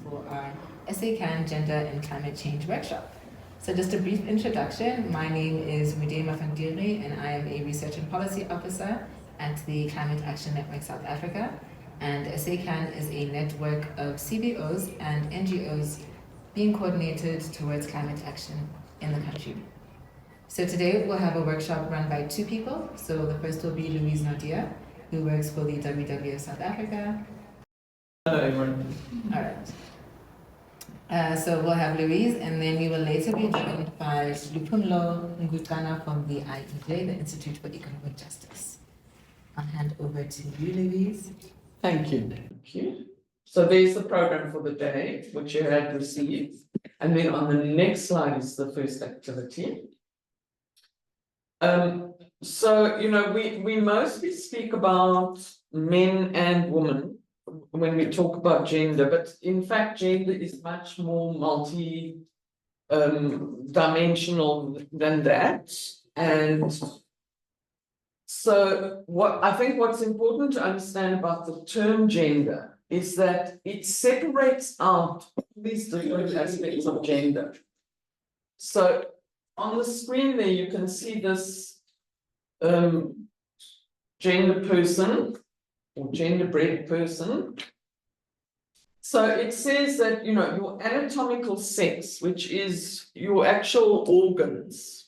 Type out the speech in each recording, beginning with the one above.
for our SACAN Gender and Climate Change workshop. So just a brief introduction, my name is Mude Mafandiri and I am a Research and Policy Officer at the Climate Action Network South Africa. And SACAN is a network of CBOs and NGOs being coordinated towards climate action in the country. So today we'll have a workshop run by two people. So the first will be Louise Nadia, who works for the WWF South Africa. Hello everyone. All right. So we'll have Louise, and then we will later be joined by Lupumlo Ngutana from the IEJ, the Institute for Economic Justice. I'll hand over to you, Louise. Thank you. Thank you. So there's the program for the day, which you had received. And then on the next slide is the first activity. So, you know, we mostly speak about men and women when we talk about gender, but in fact, gender is much more dimensional than that. And so what's important to understand about the term gender is that it separates out these different aspects of gender. So on the screen there, you can see this gender person or genderbread person. So it says that, you know, your anatomical sex, which is your actual organs,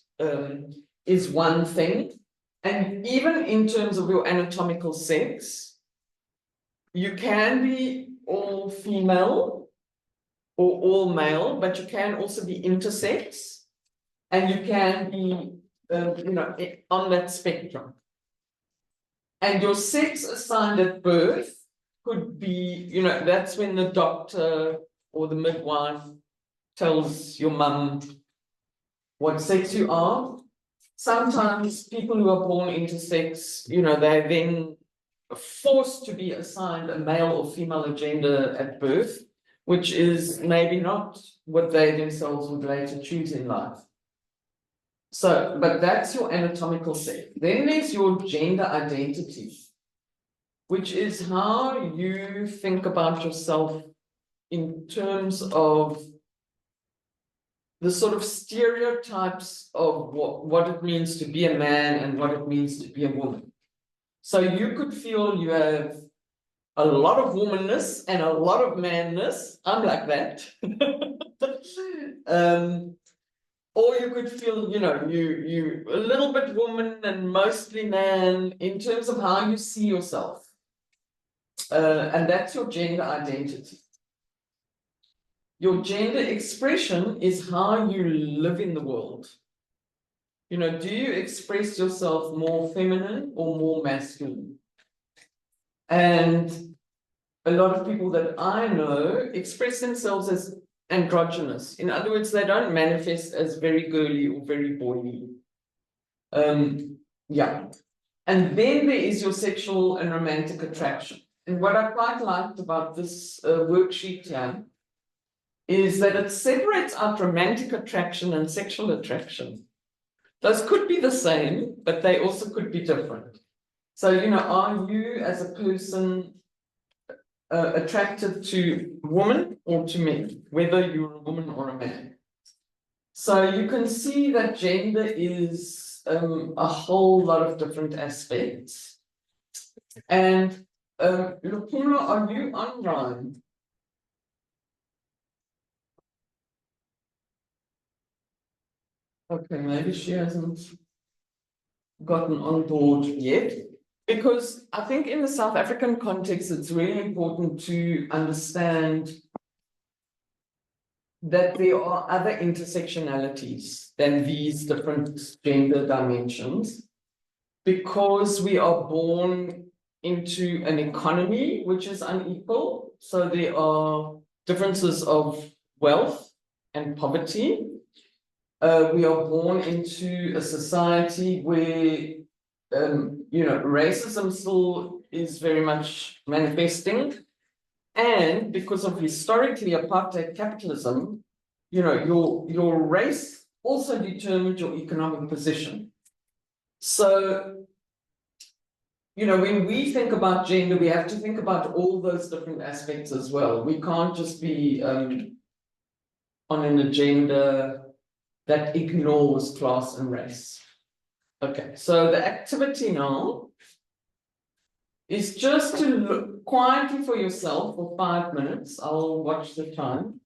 is one thing. And even in terms of your anatomical sex, you can be all female or all male, but you can also be intersex, and you can be, you know, on that spectrum. And your sex assigned at birth could be, you know, that's when the doctor or the midwife tells your mum what sex you are. Sometimes people who are born intersex, you know, they're then forced to be assigned a male or female gender at birth, which is maybe not what they themselves would later choose in life. So, but that's your anatomical sex. Then there's your gender identity, which is how you think about yourself in terms of the sort of stereotypes of what it means to be a man and what it means to be a woman. So you could feel you have a lot of womanness and a lot of manness. I'm like that. Or you could feel, you know, you a little bit woman and mostly man in terms of how you see yourself. And that's your gender identity. Your gender expression is how you live in the world. You know, do you express yourself more feminine or more masculine? And a lot of people that I know express themselves as androgynous. In other words, they don't manifest as very girly or very boy-y. Yeah. And then there is your sexual and romantic attraction. And what I quite liked about this worksheet here is that it separates out romantic attraction and sexual attraction. Those could be the same, but they also could be different. So, you know, are you as a person attracted to women or to men, whether you're a woman or a man? So you can see that gender is a whole lot of different aspects. And Lupumlo, are you online? Okay, maybe she hasn't gotten on board yet, because I think in the South African context, it's really important to understand that there are other intersectionalities than these different gender dimensions, because we are born into an economy which is unequal. So there are differences of wealth and poverty. We are born into a society where, you know, racism still is very much manifesting. And because of historically apartheid capitalism, you know, your race also determined your economic position. So when we think about gender, we have to think about all those different aspects as well. We can't just be on an agenda that ignores class and race. Okay, so the activity now is just to look quietly for yourself for 5 minutes. I'll watch the time.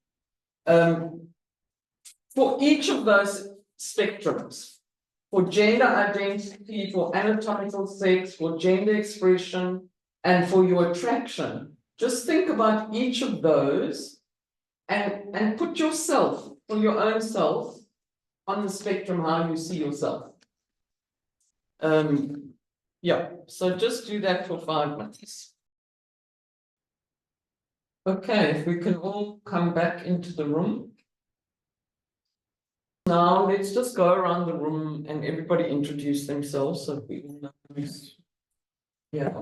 For each of those spectrums, for gender identity, for anatomical sex, for gender expression, and for your attraction, just think about each of those and put yourself, for your own self, on the spectrum, how you see yourself. Yeah, so just do that for 5 minutes. Okay, if we can all come back into the room. Now let's just go around the room and everybody introduce themselves so we all know who's yeah.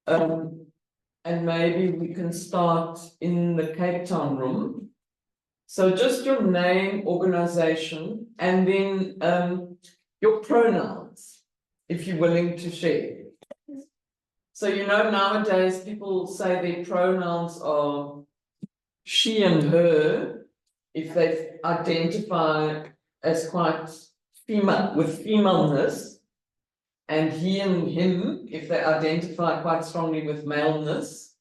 And maybe we can start in the Cape Town room. So just your name, organization, and then your pronouns, if you're willing to share. So nowadays people say their pronouns are she and her if they identify as quite female, with femaleness, and he and him if they identify quite strongly with maleness,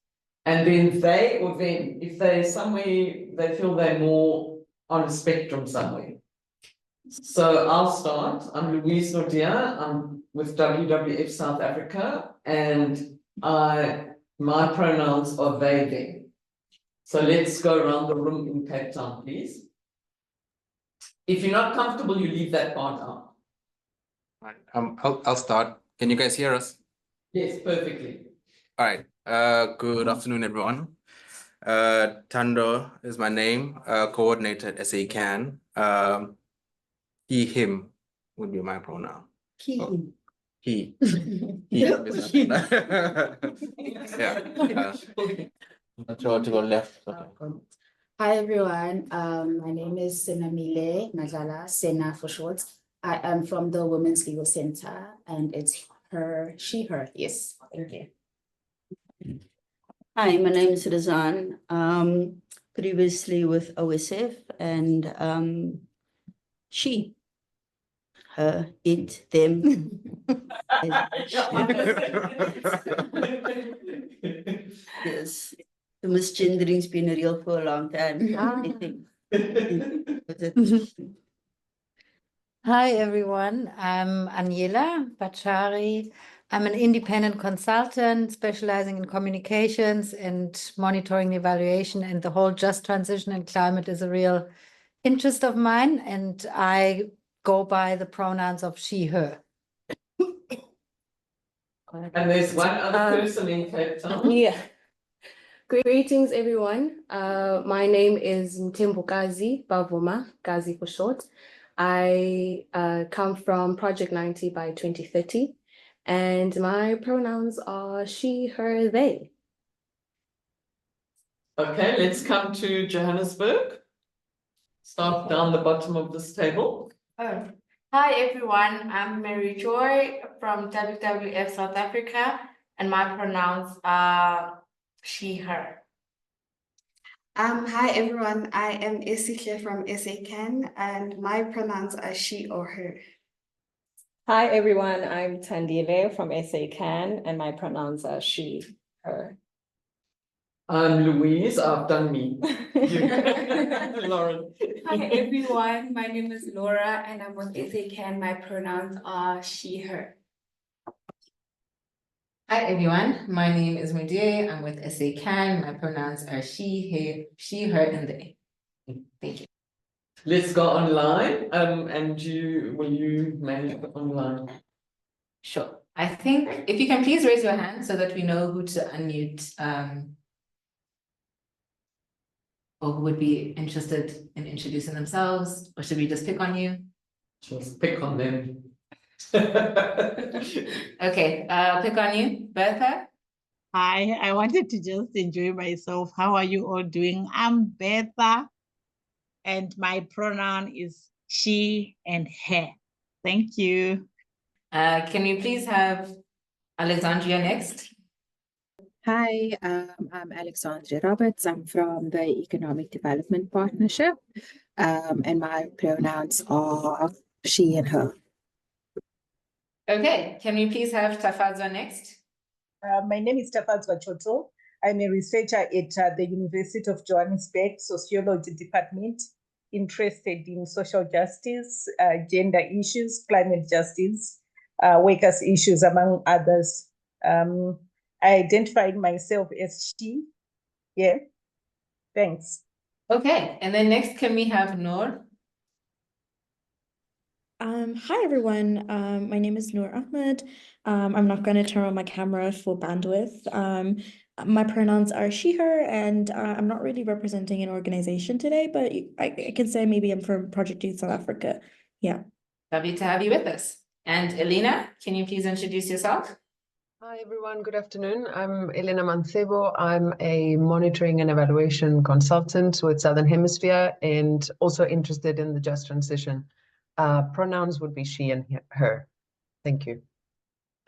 and then they or them if they somewhere they feel they're more on a spectrum somewhere. So I'll start. I'm Louise Nordia. I'm with WWF South Africa, and my pronouns are they, them. So let's go around the room in Cape Town, please. If you're not comfortable, you leave that part out. I'll start. Can you guys hear us? Yes, perfectly. All right. Good afternoon, everyone. Tando is my name. Coordinator at SACAN. He, him would be my pronoun. He. Oh, he. He. Yeah. Not sure to go left. Okay. Hi everyone, my name is Senamile Majala, Sena for short. I am from the Women's Legal Center and it's her, she, her. Yes, thank you. Hi, my name is Razan, previously with OSF and she, her, it, them. Yes, the misgendering's been real for a long time. I think. Hi, everyone. I'm Aniela Bachari. I'm an independent consultant specializing in communications and monitoring evaluation, and the whole just transition and climate is a real interest of mine, and I go by the pronouns of she, her. And there's one other person in Cape Town. Yeah. Greetings, everyone. My name is Mtembukazi Bavuma, Gazi for short. I come from Project 90 by 2030, and my pronouns are she, her, they. Okay, let's come to Johannesburg. Start down the bottom of this table. Oh. Hi everyone, I'm Mary Joy from WWF South Africa, and my pronouns are she, her. Hi everyone, I am Esihle from SACAN and my pronouns are she or her. Hi everyone, I'm Tandile from SACAN and my pronouns are she, her. I'm Louise, I've done me. Lauren. Hi everyone, my name is Laura and I'm with SACAN. My pronouns are she, her. Hi everyone, my name is Medea. I'm with SACAN. My pronouns are she, her, and they. Thank you. Let's go online. And will you manage online? Sure. I think if you can please raise your hand so that we know who to unmute, or who would be interested in introducing themselves, or should we just pick on you? Just pick on them. Okay, I'll pick on you, Bertha. Hi, I wanted to just enjoy myself. How are you all doing? I'm Bertha, and my pronoun is she and her. Thank you. Can we please have Alexandria next. Hi, I'm Alexandria Roberts. I'm from the Economic Development Partnership, and my pronouns are she and her. Okay, can we please have Tafadzwa next? My name is Tafadzwa Choto. I'm a researcher at the University of Johannesburg Sociology Department, interested in social justice, gender issues, climate justice, workers' issues, among others. I identified myself as she. Yeah, thanks. Okay, and then next, can we have Noor? Hi everyone, my name is Noor Ahmed. I'm not going to turn on my camera for bandwidth. My pronouns are she, her, and I'm not really representing an organization today, but I can say maybe I'm from Project Youth South Africa. Yeah. Lovely to have you with us. And Elena, can you please introduce yourself? Hi everyone, good afternoon. I'm Elena Mancebo. I'm a monitoring and evaluation consultant with Southern Hemisphere and also interested in the just transition. Pronouns would be she and her. Thank you.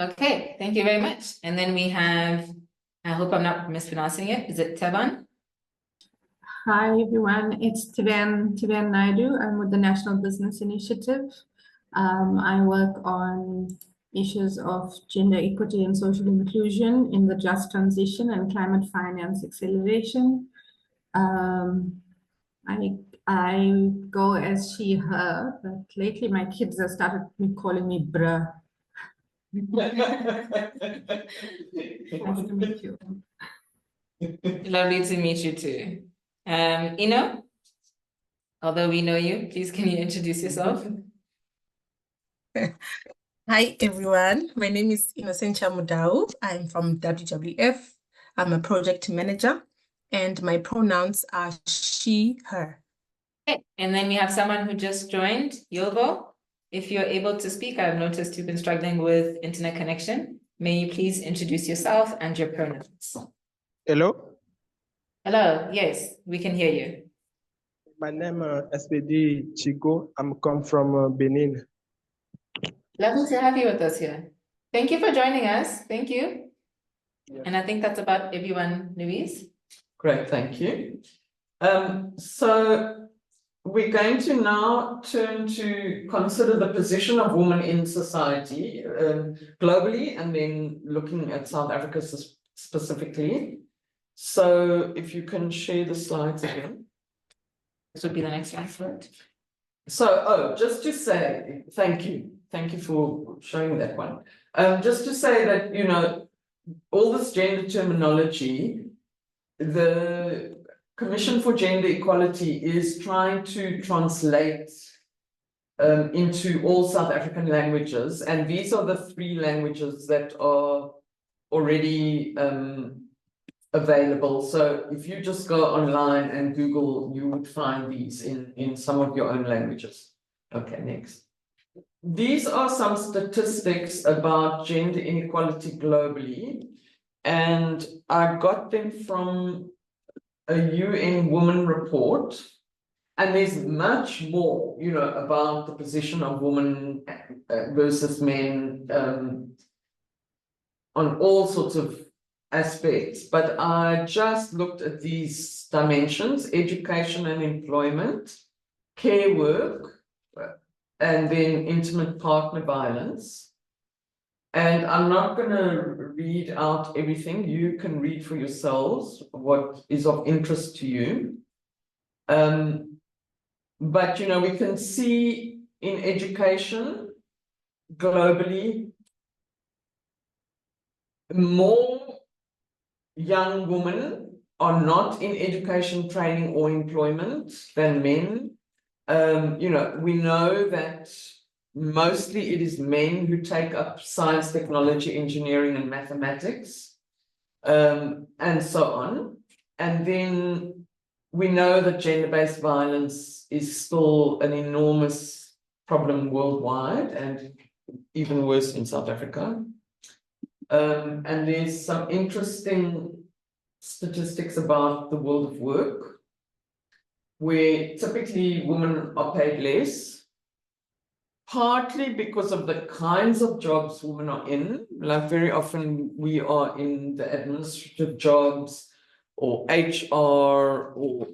Okay, thank you very much. And then we have, I hope I'm not mispronouncing it. Is it Teban? Hi everyone, it's Tivan Naidu. I'm with the National Business Initiative. I work on issues of gender equity and social inclusion in the just transition and climate finance acceleration. I go as she, her, but lately my kids have started calling me bruh. Nice to meet you. Lovely to meet you too. Ino, although we know you, please can you introduce yourself? Hi everyone, my name is Innocentia Mudau. I'm from WWF. I'm a project manager and my pronouns are she, her. Okay, and then we have someone who just joined, Yovo. If you're able to speak, I've noticed you've been struggling with internet connection. May you please introduce yourself and your pronouns? Hello? Hello, yes, we can hear you. My name is SPD Chico. I'm come from Benin. Lovely to have you with us here. Thank you for joining us. Thank you. Yes. And I think that's about everyone, Louise. Great, thank you. So we're going to now turn to consider the position of women in society globally, and then looking at South Africa specifically. So if you can share the slides again. This would be the next slide. So, just to say, thank you for showing that one. Just to say that, you know, all this gender terminology, the Commission for Gender Equality is trying to translate into all South African languages, and these are the 3 languages that are already available. So if you just go online and Google, you would find these in some of your own languages. Okay, next. These are some statistics about gender inequality globally, and I got them from a UN Women report, and there's much more, you know, about the position of women versus men on all sorts of aspects, but I just looked at these dimensions: education and employment, care work, and then intimate partner violence. And I'm not going to read out everything. You can read for yourselves what is of interest to you. But, you know, we can see in education globally, more young women are not in education, training, or employment than men. You know, we know that mostly it is men who take up science, technology, engineering, and mathematics, and so on. And then we know that gender-based violence is still an enormous problem worldwide, and even worse in South Africa. And there's some interesting statistics about the world of work, where typically women are paid less. partly because of the kinds of jobs women are in. Like very often we are in the administrative jobs or HR or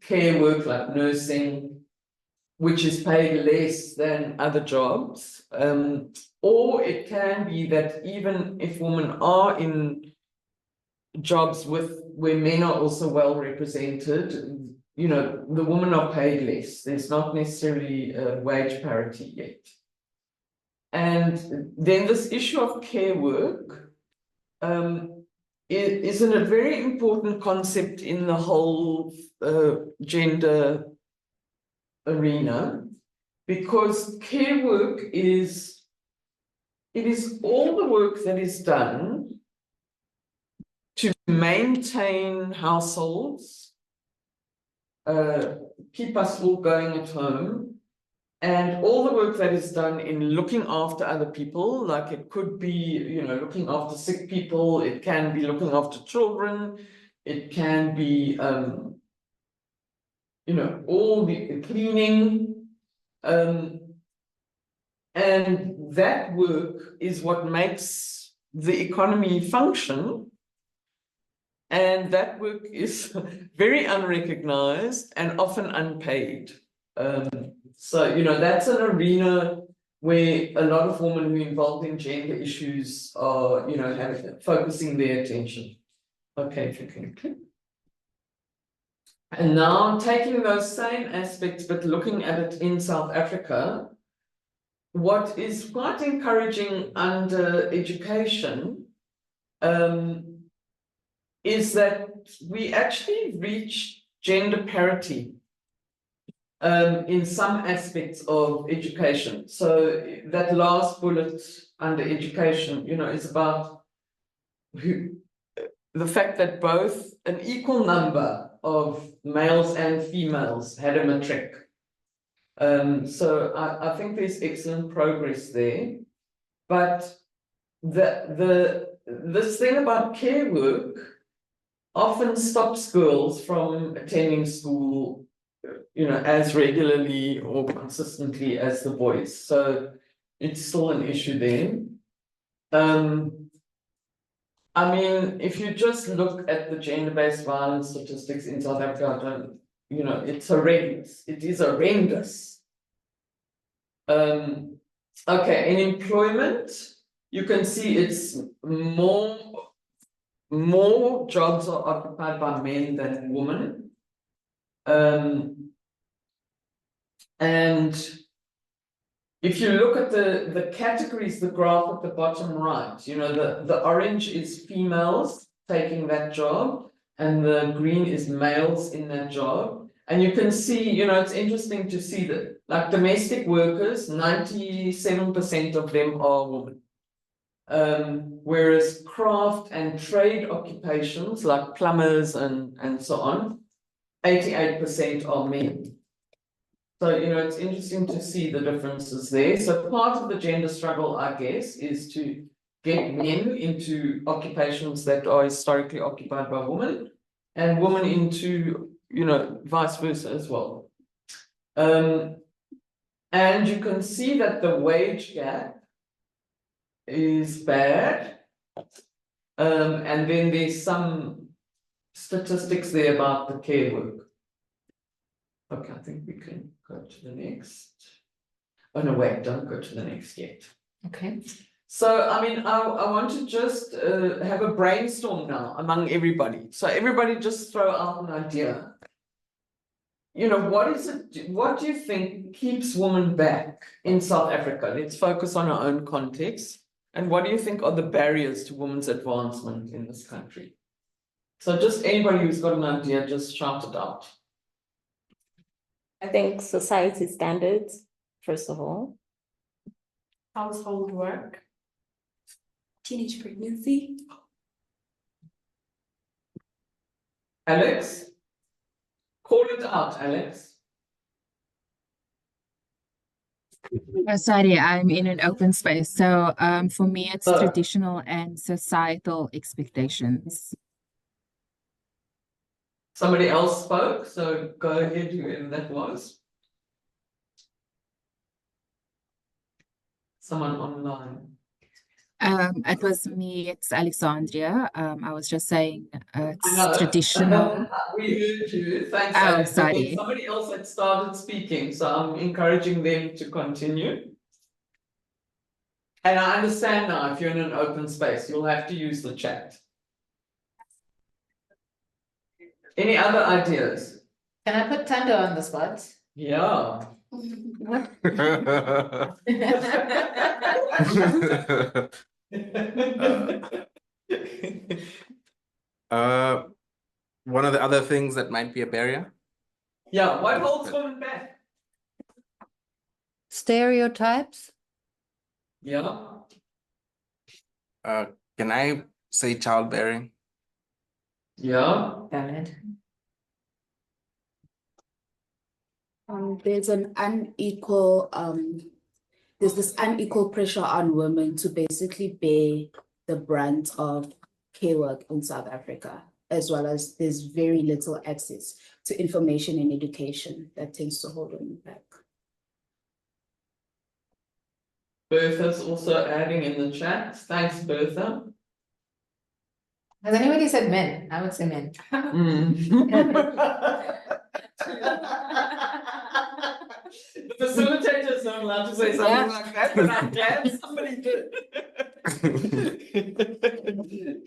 care work like nursing, which is paid less than other jobs. Or it can be that even if women are in jobs where men are also well represented, you know, the women are paid less. There's not necessarily wage parity yet. And then this issue of care work is a very important concept in the whole gender arena, because care work is all the work that is done to maintain households, keep us all going at home, and all the work that is done in looking after other people. Like it could be, you know, looking after sick people, it can be looking after children, it can be, you know, all the cleaning, and that work is what makes the economy function. And that work is very unrecognized and often unpaid. So, you know, that's an arena where a lot of women who are involved in gender issues are, you know, focusing their attention. Okay, if you can click. And now taking those same aspects, but looking at it in South Africa, what is quite encouraging under education is that we actually reach gender parity in some aspects of education. So that last bullet under education, you know, is about the fact that both an equal number of males and females had a matric. So I think there's excellent progress there. But this thing about care work often stops girls from attending school, you know, as regularly or consistently as the boys. So it's still an issue there. I mean, if you just look at the gender-based violence statistics in South Africa, you know, it's horrendous. It is horrendous. Okay, in employment, you can see it's more jobs are occupied by men than women. And if you look at the categories, the graph at the bottom right, you know, the orange is females taking that job, and the green is males in that job. And you can see, you know, it's interesting to see that, like domestic workers, 97% of them are women. Whereas craft and trade occupations like plumbers and so on, 88% are men. So, you know, it's interesting to see the differences there. So part of the gender struggle, I guess, is to get men into occupations that are historically occupied by women, and women into, you know, vice versa as well. And you can see that the wage gap is bad. And then there's some statistics there about the care work. Okay, I think we can go to the next. Oh no, wait, don't go to the next yet. Okay. So, I mean, I want to just have a brainstorm now among everybody. So everybody just throw out an idea. You know, what do you think keeps women back in South Africa? Let's focus on our own context. And what do you think are the barriers to women's advancement in this country? So just anybody who's got an idea, just shout it out. I think society standards, first of all. Household work. Teenage pregnancy. Alex? Call it out, Alex. Sorry, I'm in an open space. So for me, it's traditional and societal expectations. Somebody else spoke, so go ahead, whoever that was. someone online. It was me, it's Alexandria. I was just saying I it's know. traditional. We heard you. Thanks, Oh, Alex. But then sorry. somebody else had started speaking, so I'm encouraging them to continue. And I understand now if you're in an open space, you'll have to use the chat. Any other ideas? Can I put Tando on the spot? Yeah. One of the other things that might be a barrier. Yeah, what holds women back? Stereotypes. Yeah. Can I say childbearing? Yeah. Valid. There's an unequal there's this unequal pressure on women to basically bear the brunt of care work in South Africa, as well as there's very little access to information and education that tends to hold women back. Bertha's also adding in the chat. Thanks, Bertha. Has anybody said men? I would say men. The facilitator's not allowed to say something like that, but I'm glad somebody did.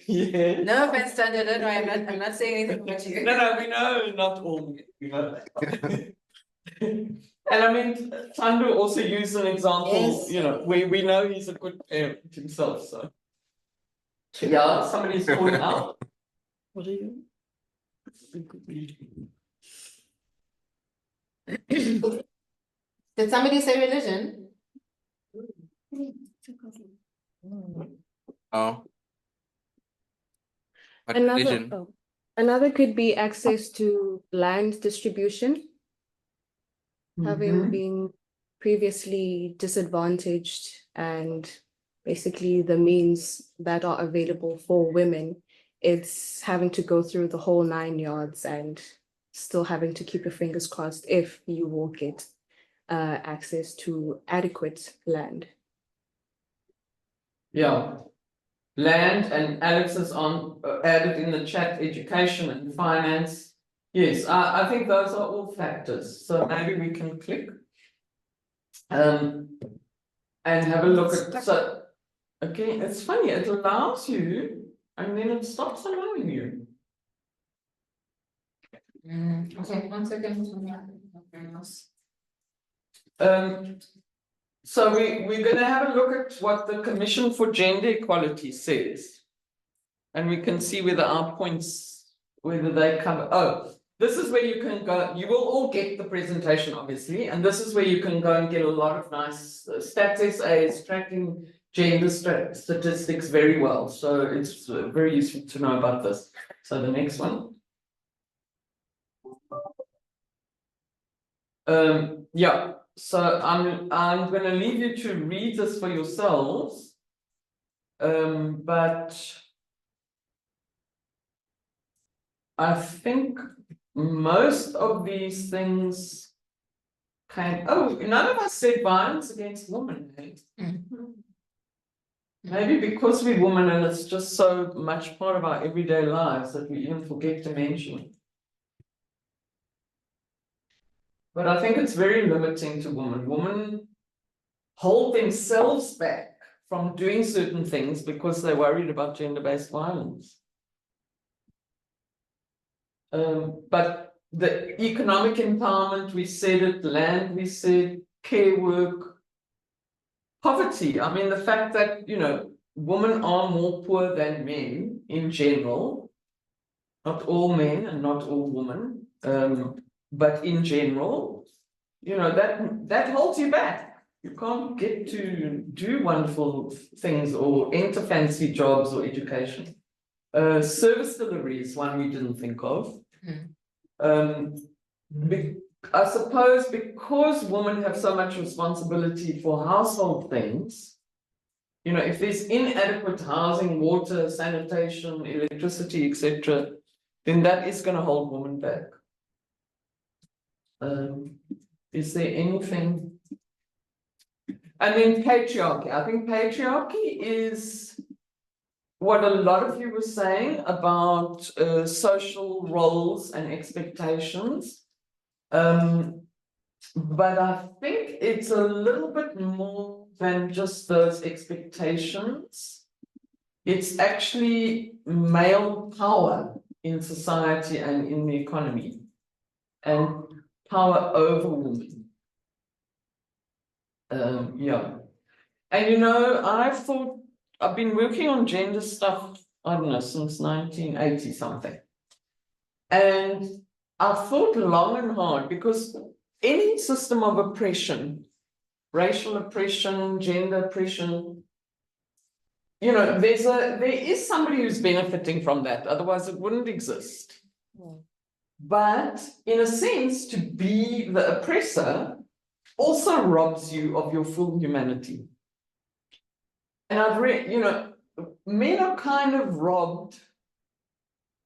Yeah. No offense, Tando, don't worry, I'm not saying anything about you. No, we know not all men, we know that. And I mean, Tando also used an example, Yes. you know, we know he's a good parent himself, so. Yeah, somebody's calling out. What are you? Did somebody say religion? Oh. But religion. Another could be access to land distribution. Having been previously disadvantaged and basically the means that are available for women, it's having to go through the whole 9 yards and still having to keep your fingers crossed if you will get access to adequate land. Yeah. Land, and Alex is on added in the chat, education and finance. Yes, I think those are all factors. So maybe we can click and have a look at, so again, it's funny, it allows you and then it stops allowing you. Okay, 1 second. So we're going to have a look at what the Commission for Gender Equality says. And we can see whether our points, whether they cover. Oh, this is where you can go. You will all get the presentation, obviously. And this is where you can go and get a lot of nice stats essays, tracking gender statistics very well. So it's very useful to know about this. So the next one. Yeah. So I'm going to leave you to read this for yourselves, but I think most of these things came. Oh, none of us said violence against women. Maybe because we're women and it's just so much part of our everyday lives that we even forget to mention it. But I think it's very limiting to women. Women hold themselves back from doing certain things because they're worried about gender-based violence. But the economic empowerment, we said it, land, we said, care work, poverty. I mean, the fact that, you know, women are more poor than men in general, not all men and not all women, but in general, you know, that holds you back. You can't get to do wonderful things or enter fancy jobs or education. Service delivery is one we didn't think of. I suppose because women have so much responsibility for household things, you know, if there's inadequate housing, water, sanitation, electricity, etc., then that is going to hold women back. Is there anything And then patriarchy. I think patriarchy is what a lot of you were saying about social roles and expectations. But I think it's a little bit more than just those expectations. It's actually male power in society and in the economy, and power over women. Yeah. And you know, I've been working on gender stuff, I don't know, since 1980 something. And I've thought long and hard, because any system of oppression, racial oppression, gender oppression, you know, there is somebody who's benefiting from that, otherwise it wouldn't exist. But in a sense, to be the oppressor also robs you of your full humanity. And I've read, you know, men are kind of robbed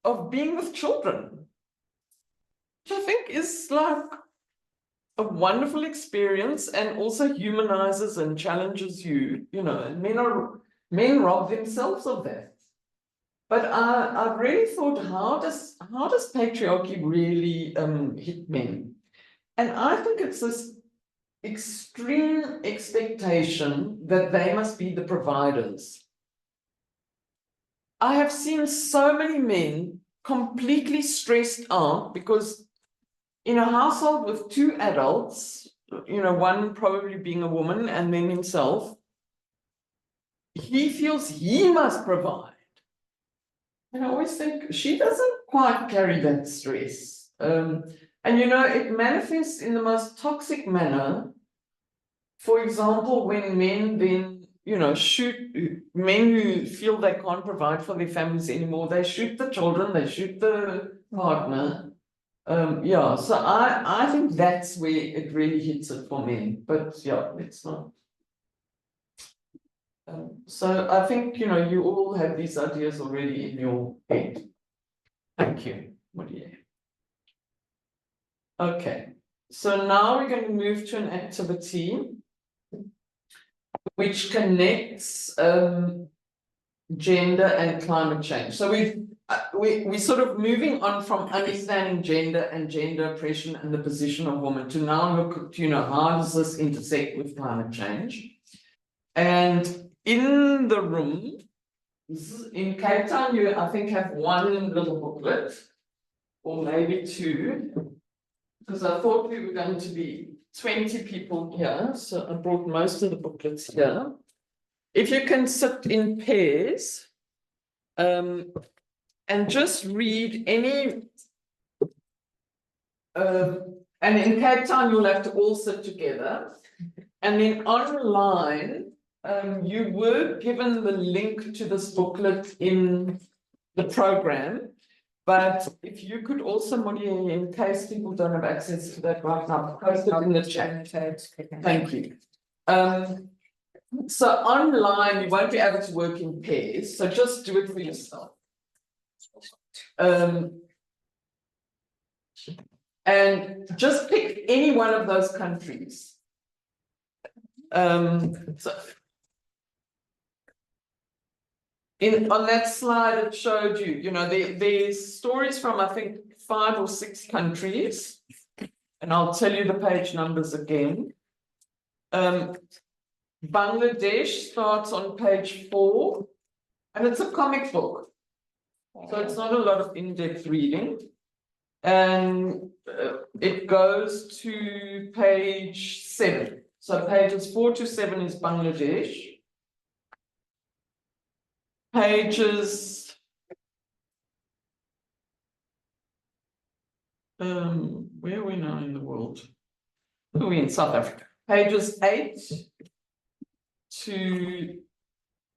of being with children, which I think is like a wonderful experience and also humanizes and challenges you, you know, and men rob themselves of that. But I've really thought, how does patriarchy really hit men? And I think it's this extreme expectation that they must be the providers. I have seen so many men completely stressed out because in a household with two adults, you know, one probably being a woman and then himself, he feels he must provide. And I always think she doesn't quite carry that stress. And you know, it manifests in the most toxic manner. For example, when men then, you know, men who feel they can't provide for their families anymore, they shoot the children, they shoot the partner. Yeah, so I think that's where it really hits it for men, but yeah, it's not. So I think, you know, you all have these ideas already in your head. Thank you, Maria. Okay, so now we're going to move to an activity which connects gender and climate change. So we're sort of moving on from understanding gender and gender oppression and the position of women to now look at, you know, how does this intersect with climate change? And in the room, in Cape Town, you, I think, have one little booklet, or maybe two, because I thought we were going to be 20 people here, so I brought most of the booklets here. If you can sit in pairs, and just read any, and in Cape Town, you'll have to all sit together. And then online, you were given the link to this booklet in the program, but if you could also, Monier, in case people don't have access to that right now, post it in the chat. Thank you. So online, you won't be able to work in pairs, so just do it for yourself. And just pick any one of those countries. So on that slide, it showed you, you know, there's stories from, I think, 5 or 6 countries, and I'll tell you the page numbers again. Bangladesh starts on page 4, and it's a comic book, so it's not a lot of in-depth reading. And it goes to page 7. So pages 4 to 7 is Bangladesh. Pages where are we now in the world? Oh, we're in South Africa. Pages 8 to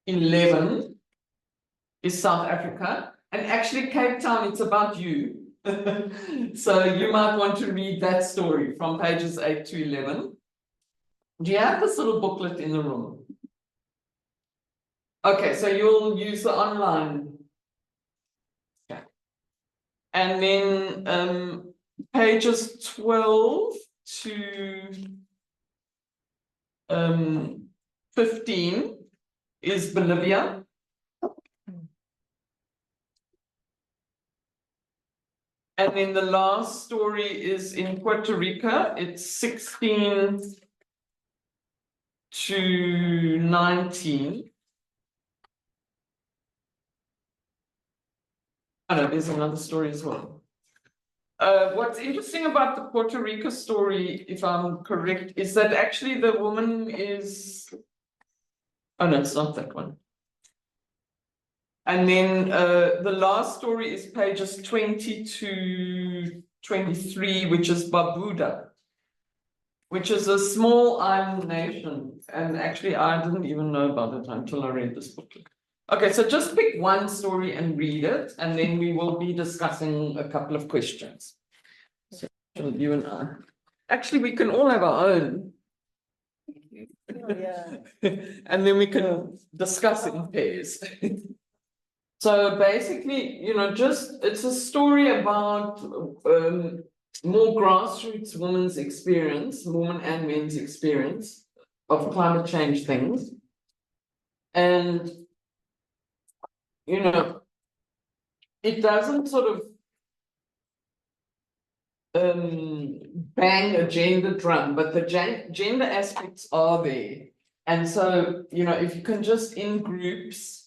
11 is South Africa. And actually, Cape Town, it's about you. So you might want to read that story from pages 8 to 11. Do you have this little booklet in the room? Okay, so you'll use the online. Okay. And then pages 12 to 15 is Bolivia. And then the last story is in Puerto Rico. It's 16 to 19. Oh no, there's another story as well. What's interesting about the Puerto Rico story, if I'm correct, is that actually the woman is, oh no, it's not that one. And then the last story is pages 20 to 23, which is Barbuda, which is a small island nation. And actually, I didn't even know about it until I read this booklet. Okay, so just pick one story and read it, and then we will be discussing a couple of questions. So you and I. Actually, we can all have our own. And then we can discuss in pairs. So basically, you know, it's a story about more grassroots women's experience, women and men's experience of climate change things. And, you know, it doesn't sort of bang a gender drum, but the gender aspects are there. And so, you know, if you can just in groups.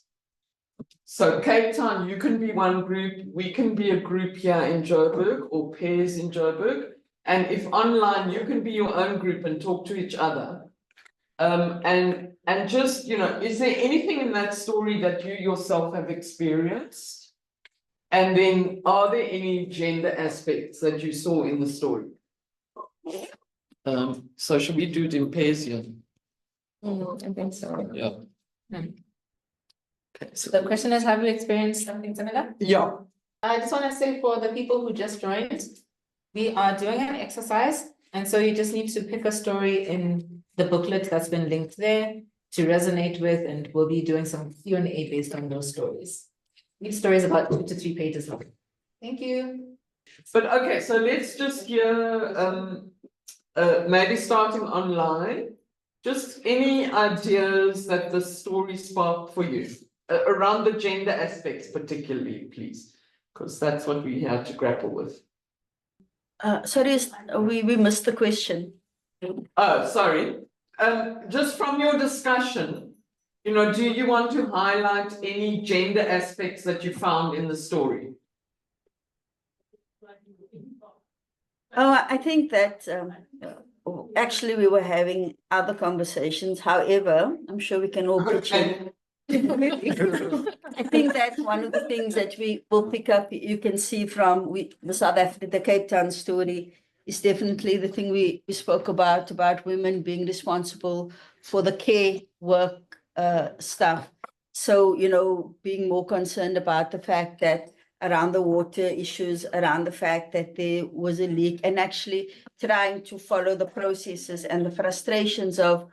So Cape Town, you can be one group, we can be a group here in Joburg or pairs in Joburg. And if online, you can be your own group and talk to each other. And just, you know, is there anything in that story that you yourself have experienced? And then are there any gender aspects that you saw in the story? So should we do it in pairs here? I think so. Yeah. Okay, so the question is, have you experienced something similar? Yeah. I just want to say for the people who just joined, we are doing an exercise. And so you just need to pick a story in the booklet that's been linked there to resonate with, and we'll be doing some Q&A based on those stories. Each story is about 2 to 3 pages long. Thank you. But okay, so let's just hear, maybe starting online, just any ideas that the story sparked for you around the gender aspects particularly, please, because that's what we had to grapple with. Sorry, we missed the question. Oh, sorry. Just from your discussion, you know, do you want to highlight any gender aspects that you found in the story? Oh, I think that actually we were having other conversations. However, I'm sure we can all pitch in. I think that's one of the things that we will pick up. You can see from the South Africa, the Cape Town story is definitely the thing we spoke about women being responsible for the care work stuff. So, you know, being more concerned about the fact that around the water issues, around the fact that there was a leak, and actually trying to follow the processes and the frustrations of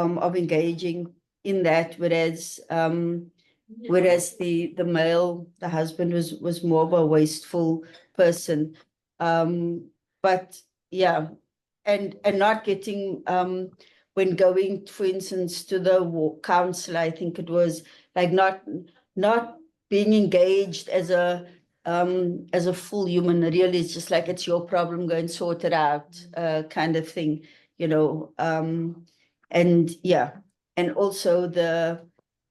engaging in that, whereas the male, the husband was more of a wasteful person. But yeah, and not getting when going, for instance, to the council, I think it was like not being engaged as a full human. Really, it's just like it's your problem, go and sort it out, kind of thing, you know. And yeah, and also the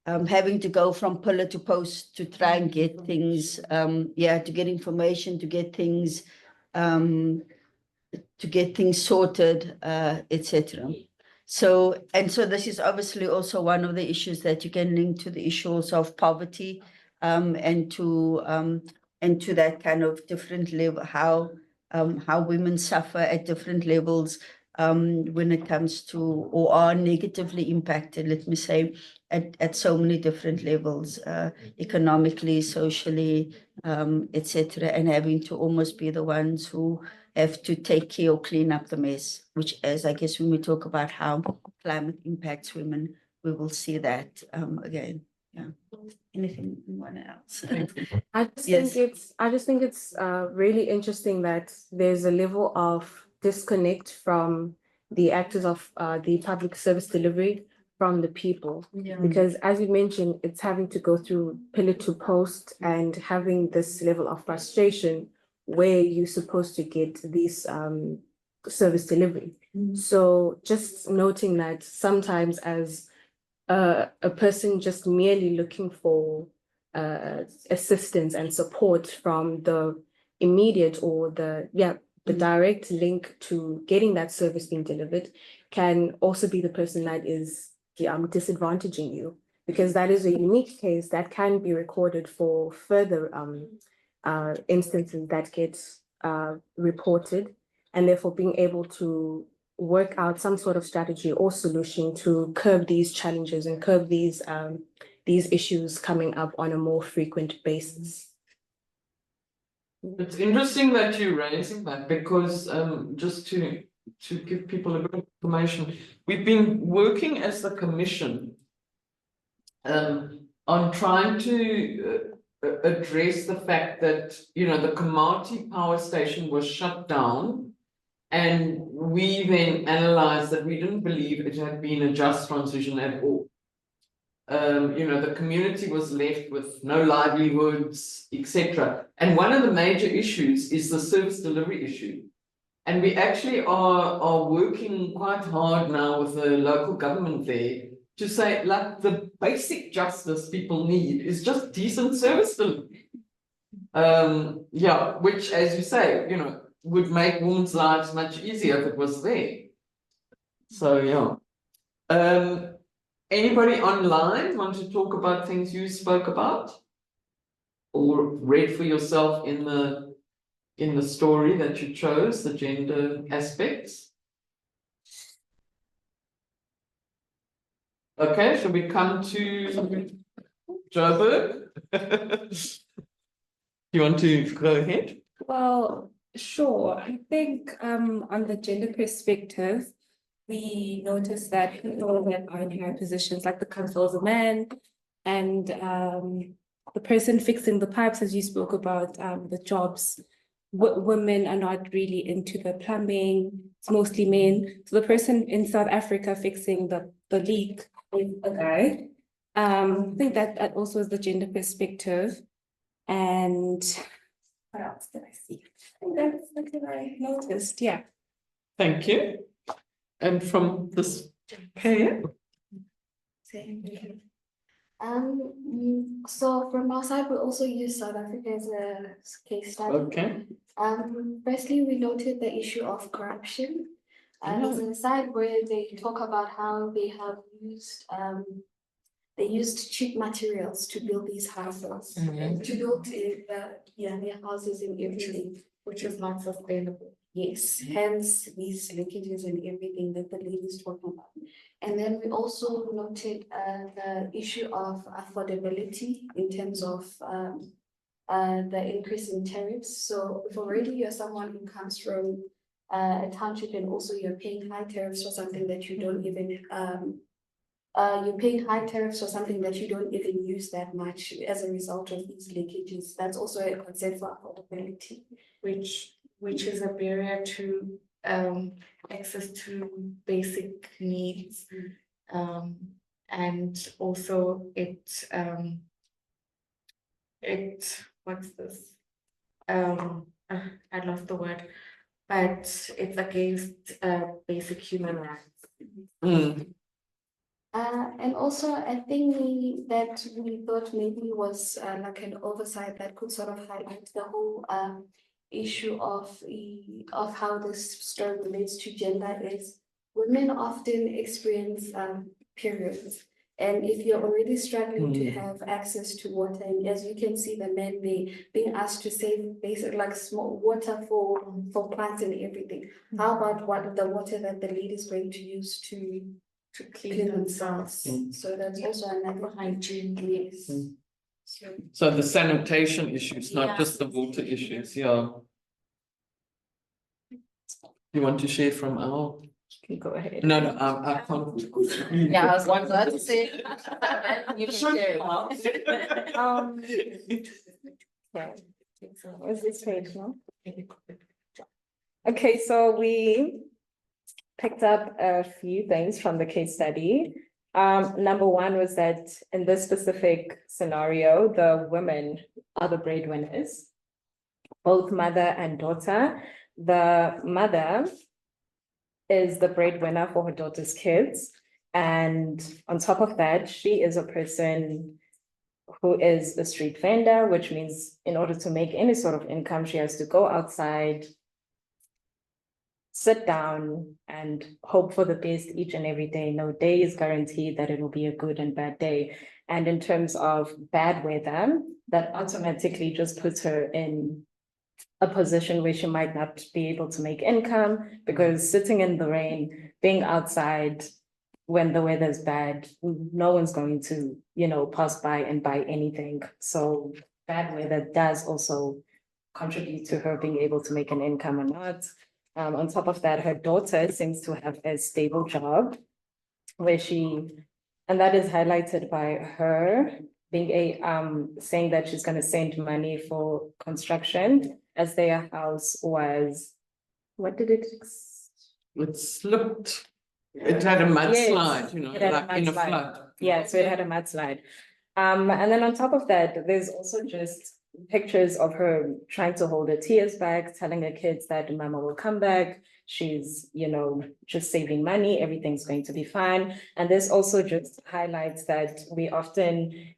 having to go from pillar to post to try and get things, to get information, to get things sorted, etc. So this is obviously also one of the issues that you can link to the issues of poverty, and to that kind of different level, how women suffer at different levels when it comes to, or are negatively impacted, let me say, at so many different levels, economically, socially, etc., and having to almost be the ones who have to take care or clean up the mess, which, as I guess when we talk about how climate impacts women, we will see that again. Yeah. Anyone else? I just think it's really interesting that there's a level of disconnect from the actors of the public service delivery from the people. Because as you mentioned, it's having to go through pillar to post and having this level of frustration where you're supposed to get this service delivery. So just noting that sometimes as a person just merely looking for assistance and support from the immediate or the direct link to getting that service being delivered can also be the person that is disadvantaging you, because that is a unique case that can be recorded for further instances that get reported, and therefore being able to work out some sort of strategy or solution to curb these challenges and curb these issues coming up on a more frequent basis. It's interesting that you're raising that, because just to give people a bit of information, we've been working as the commission on trying to address the fact that, you know, the Komati power station was shut down, and we then analyzed that we didn't believe it had been a just transition at all. You know, the community was left with no livelihoods, etc. And one of the major issues is the service delivery issue. And we actually are working quite hard now with the local government there to say, like, the basic justice people need is just decent service delivery. Yeah, which, as you say, you know, would make women's lives much easier if it was there. So yeah. Anybody online want to talk about things you spoke about or read for yourself in the story that you chose, the gender aspects? Okay, shall we come to Joburg? You want to go ahead? Well, sure. I think on the gender perspective, we noticed that people that are in high positions, like the council is a man, and the person fixing the pipes, as you spoke about, the jobs, women are not really into the plumbing, it's mostly men. So the person in South Africa fixing the leak is a guy. I think that also is the gender perspective. And what else did I see? I think that's what I noticed, yeah. Thank you. And from this pair? So from our side, we also use South Africa as a case study. Okay. Firstly, we noted the issue of corruption. There's a side where they talk about how they have used they used cheap materials to build these houses, to build their houses and everything, which is not sustainable. Yes, hence these linkages and everything that the ladies talking about. And then we also noted the issue of affordability in terms of the increase in tariffs. So if already you're someone who comes from a township and also you're paying high tariffs for something that you don't even you're paying high tariffs for something that you don't even use that much as a result of these leakages. That's also a concern for affordability, which is a barrier to access to basic needs. And also it what's this? I lost the word, but it's against basic human rights. And also, I think that we thought maybe was like an oversight that could sort of highlight the whole issue of how this story relates to gender is women often experience periods. And if you're already struggling to have access to water, and as you can see, the men, they being asked to save basic like small water for plants and everything. How about what the water that the lady is going to use to clean themselves? So that's also another hygiene. Yes. So the sanitation issues, not just the water issues, yeah. You want to share from our? Go ahead. No, I can't. Yeah, I was about to say. You can share. Okay. What's this page now? Okay, so we picked up a few things from the case study. Number one was that in this specific scenario, the women are the breadwinners, both mother and daughter. The mother is the breadwinner for her daughter's kids. And on top of that, she is a person who is a street vendor, which means in order to make any sort of income, she has to go outside, sit down and hope for the best each and every day. No day is guaranteed that it will be a good and bad day. And in terms of bad weather, that automatically just puts her in a position where she might not be able to make income, because sitting in the rain, being outside when the weather is bad, no one's going to, pass by and buy anything. So bad weather does also contribute to her being able to make an income or not. On top of that, her daughter seems to have a stable job and that is highlighted by her being saying that she's going to send money for construction, as their house was, what did it? It slipped. It had a mudslide, It had like in a mudslide. flood. Yeah, so it had a mudslide. And then on top of that, there's also just pictures of her trying to hold her tears back, telling her kids that mama will come back. She's, just saving money. Everything's going to be fine. And this also just highlights that we often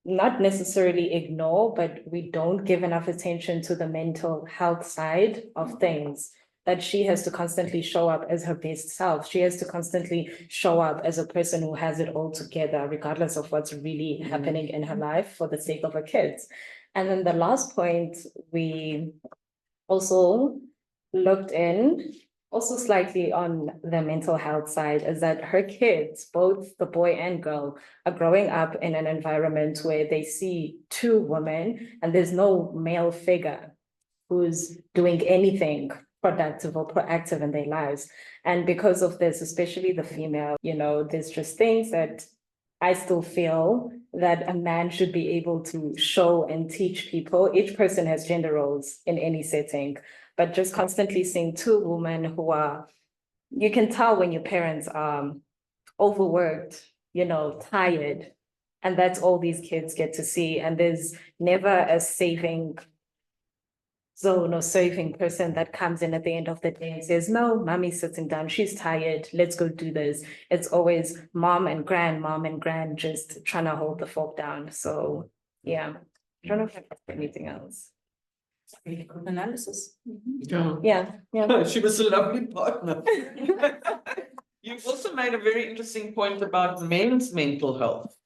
not necessarily ignore, but we don't give enough attention to the mental health side of things. That she has to constantly show up as her best self. She has to constantly show up as a person who has it all together, regardless of what's really happening in her life for the sake of her kids. And then the last point we also looked in, also slightly on the mental health side, is that her kids, both the boy and girl, are growing up in an environment where they see two women and there's no male figure who's doing anything productive or proactive in their lives. And because of this, especially the female, there's just things that I still feel that a man should be able to show and teach people. Each person has gender roles in any setting, but just constantly seeing two women who are, you can tell when your parents are overworked, tired, and that's all these kids get to see. And there's never a saving zone or saving person that comes in at the end of the day and says, no, mommy's sitting down, she's tired, let's go do this. It's always mom and grand just trying to hold the fork down. So yeah, I don't know if I have anything else. Really good analysis. Yeah. She was a lovely partner. You've also made a very interesting point about men's mental health.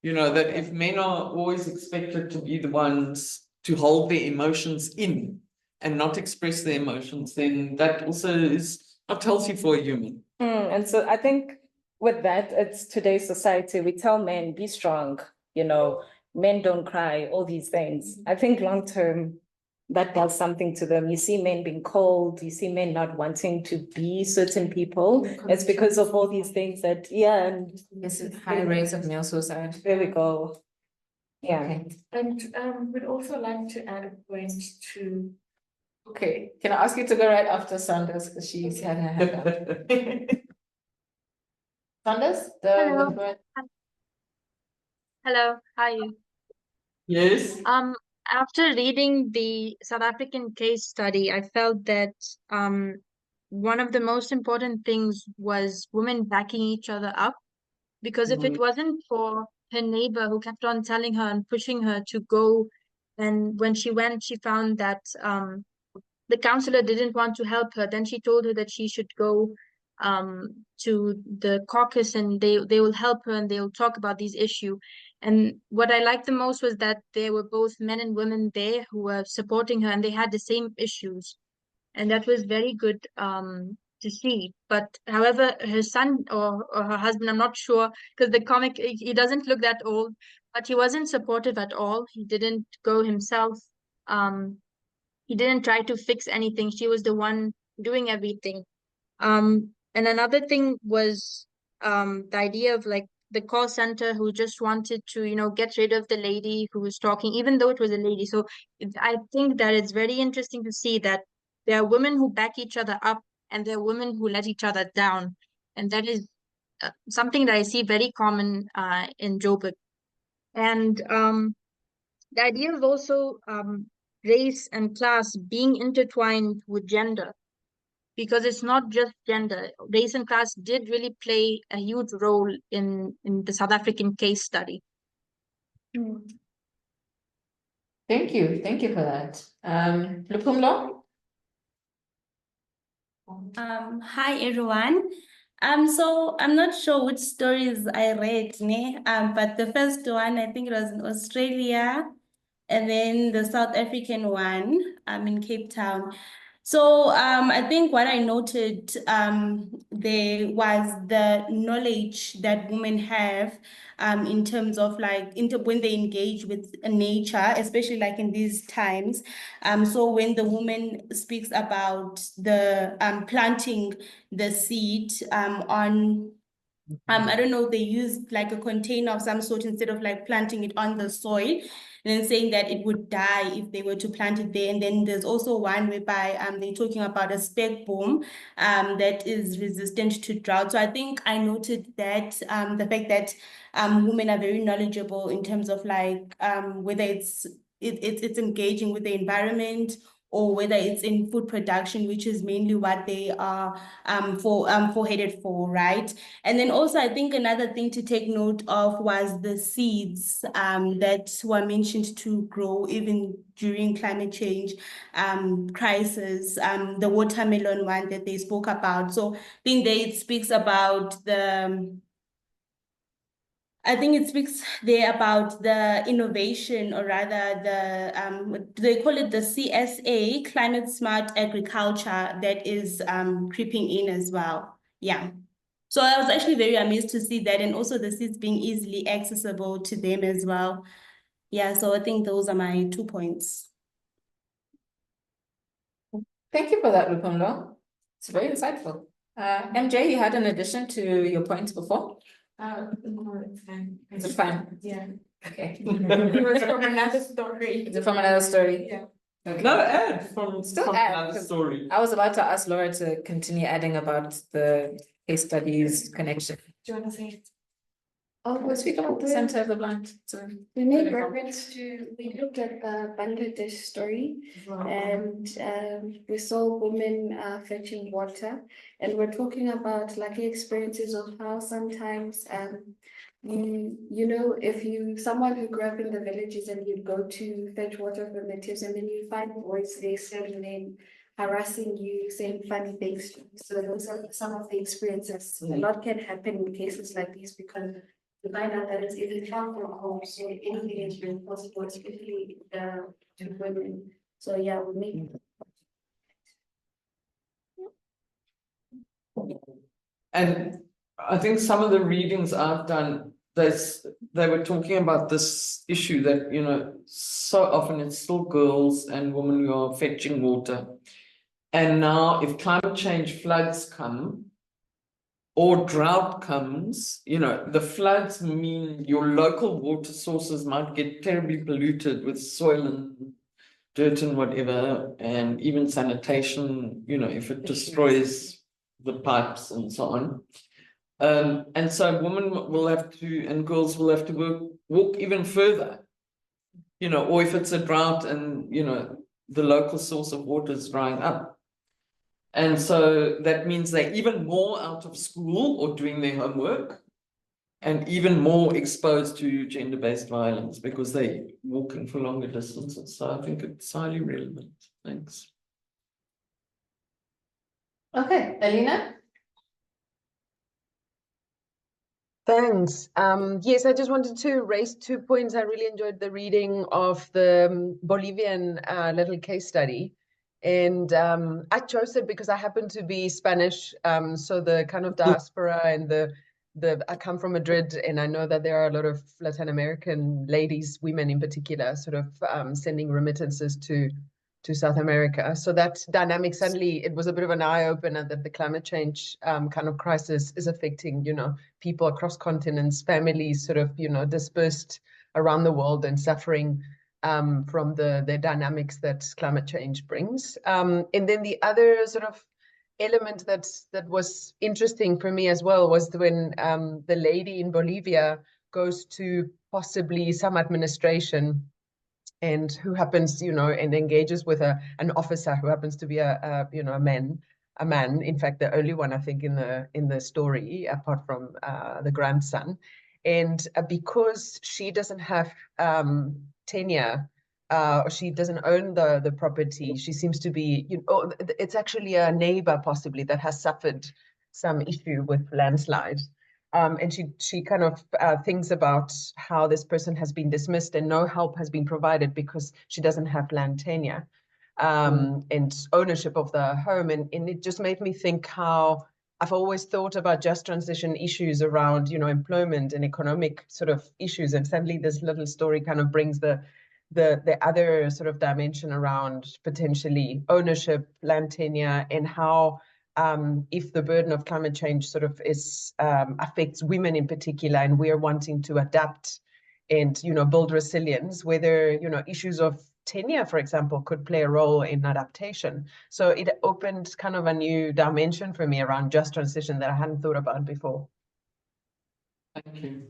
That if men are always expected to be the ones to hold their emotions in and not express their emotions, then that also is not healthy for a human. And so I think with that, it's today's society, we tell men, be strong, men don't cry, all these things. I think long term, that does something to them. You see men being cold, you see men not wanting to be certain people. It's because of all these things that, and yes, high rates of male suicide. There we go. Yeah. Okay. And we'd also like to add a point to. Okay, can I ask you to go right after Sanders, because she's had her hand up. Sanders, Hello. the Hello, hi. Yes. After reading the South African case study, I felt that one of the most important things was women backing each other up, because if it wasn't for her neighbor who kept on telling her and pushing her to go, and when she went, she found that the counselor didn't want to help her. Then she told her that she should go to the caucus and they will help her and they will talk about these issues. And what I liked the most was that there were both men and women there who were supporting her and they had the same issues. And that was very good to see. But however, her son or her husband, I'm not sure, because the comic, he doesn't look that old, but he wasn't supportive at all. He didn't go himself. He didn't try to fix anything. She was the one doing everything. And another thing was the idea of like the call center who just wanted to, get rid of the lady who was talking, even though it was a lady. So I think that it's very interesting to see that there are women who back each other up and there are women who let each other down. And that is something that I see very common in Joburg. And the idea of also race and class being intertwined with gender, because it's not just gender. Race and class did really play a huge role in the South African case study. Thank you for that. Lupumlo? Hi everyone. So I'm not sure which stories I read, but the first one, I think it was in Australia, and then the South African one, in Cape Town. So I think what I noted there was the knowledge that women have in terms of like when they engage with nature, especially like in these times. So when the woman speaks about the planting the seed on I don't know, they used like a container of some sort instead of like planting it on the soil, and then saying that it would die if they were to plant it there. And then there's also one whereby they're talking about a spec boom that is resistant to drought. So I think I noted that the fact that women are very knowledgeable in terms of like whether it's engaging with the environment, or whether it's in food production, which is mainly what they are headed for, right? And then also, I think another thing to take note of was the seeds that were mentioned to grow even during climate change crisis, the watermelon one that they spoke about. So I think it speaks about the innovation, or rather they call it the CSA, climate smart agriculture, that is creeping in as well. Yeah. So I was actually very amazed to see that, and also the seeds being easily accessible to them as well. Yeah, so I think those are my 2 points. Thank you for that, Lupumlo. It's very insightful. MJ, you had an addition to your points before? No, it's fine. Is it fine? Yeah. Okay. It was from another story. Is it from another story? Yeah. Okay. No, add from add, another 'cause story. I was about to ask Laura to continue adding about the case studies connection. Do you want to say it? We'll speak about the center of the blind. Sorry. We made reference to, we looked at the Bangladesh story, and we saw women fetching water, and we're talking about lucky experiences of how sometimes you know, if someone who grew up in the villages and you'd go to fetch water from the tips, and then you find boys there serving, harassing you, saying funny things to you. So those are some of the experiences. A lot can happen in cases like these because you find out that it's even far from home, so anything is very possible, especially to women. So yeah, we make. And I think some of the readings I've done, they were talking about this issue that, you know, so often it's still girls and women who are fetching water. And now if climate change floods come, or drought comes, you know, the floods mean your local water sources might get terribly polluted with soil and dirt and whatever, and even sanitation, you know, if it destroys the pipes and so on. And so women will have to, and girls will have to walk even further, you know, or if it's a drought and, you know, the local source of water is drying up. And so that means they're even more out of school or doing their homework, and even more exposed to gender-based violence because they're walking for longer distances. So I think it's highly relevant. Thanks. Okay, Alina? Thanks. Yes, I just wanted to raise 2 points. I really enjoyed the reading of the Bolivian little case study. And I chose it because I happen to be Spanish. So the kind of diaspora and I come from Madrid, and I know that there are a lot of Latin American ladies, women in particular, sort of sending remittances to South America. So that dynamic, suddenly it was a bit of an eye-opener that the climate change kind of crisis is affecting, you know, people across continents, families sort of, you know, dispersed around the world and suffering from the dynamics that climate change brings. And then the other sort of element that was interesting for me as well was when the lady in Bolivia goes to possibly some administration and who happens, and engages with an officer who happens to be a man, in fact, the only one I think in the story, apart from the grandson. And because she doesn't have tenure, or she doesn't own the property, she seems to be, it's actually a neighbor possibly that has suffered some issue with landslide. And she kind of thinks about how this person has been dismissed and no help has been provided because she doesn't have land tenure and ownership of the home. And it just made me think how I've always thought about just transition issues around, employment and economic sort of issues. And suddenly this little story kind of brings the other sort of dimension around potentially ownership, land tenure, and how if the burden of climate change sort of affects women in particular, and we're wanting to adapt and build resilience, whether issues of tenure, for example, could play a role in adaptation. So it opened kind of a new dimension for me around just transition that I hadn't thought about before. Thank you.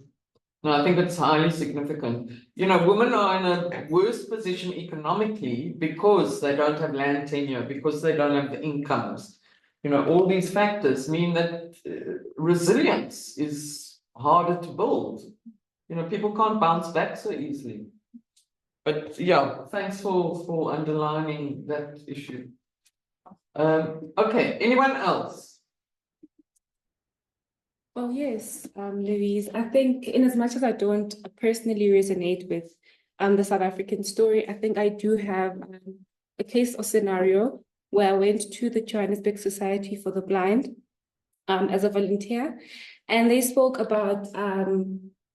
No, I think it's highly significant. Women are in a worse position economically because they don't have land tenure, because they don't have the incomes. All these factors mean that resilience is harder to build. People can't bounce back so easily. But yeah, thanks for underlining that issue. Okay, anyone else? Oh, yes, Louise, I think in as much as I don't personally resonate with the South African story, I think I do have a case or scenario where I went to the Johannesburg Society for the Blind as a volunteer, and they spoke about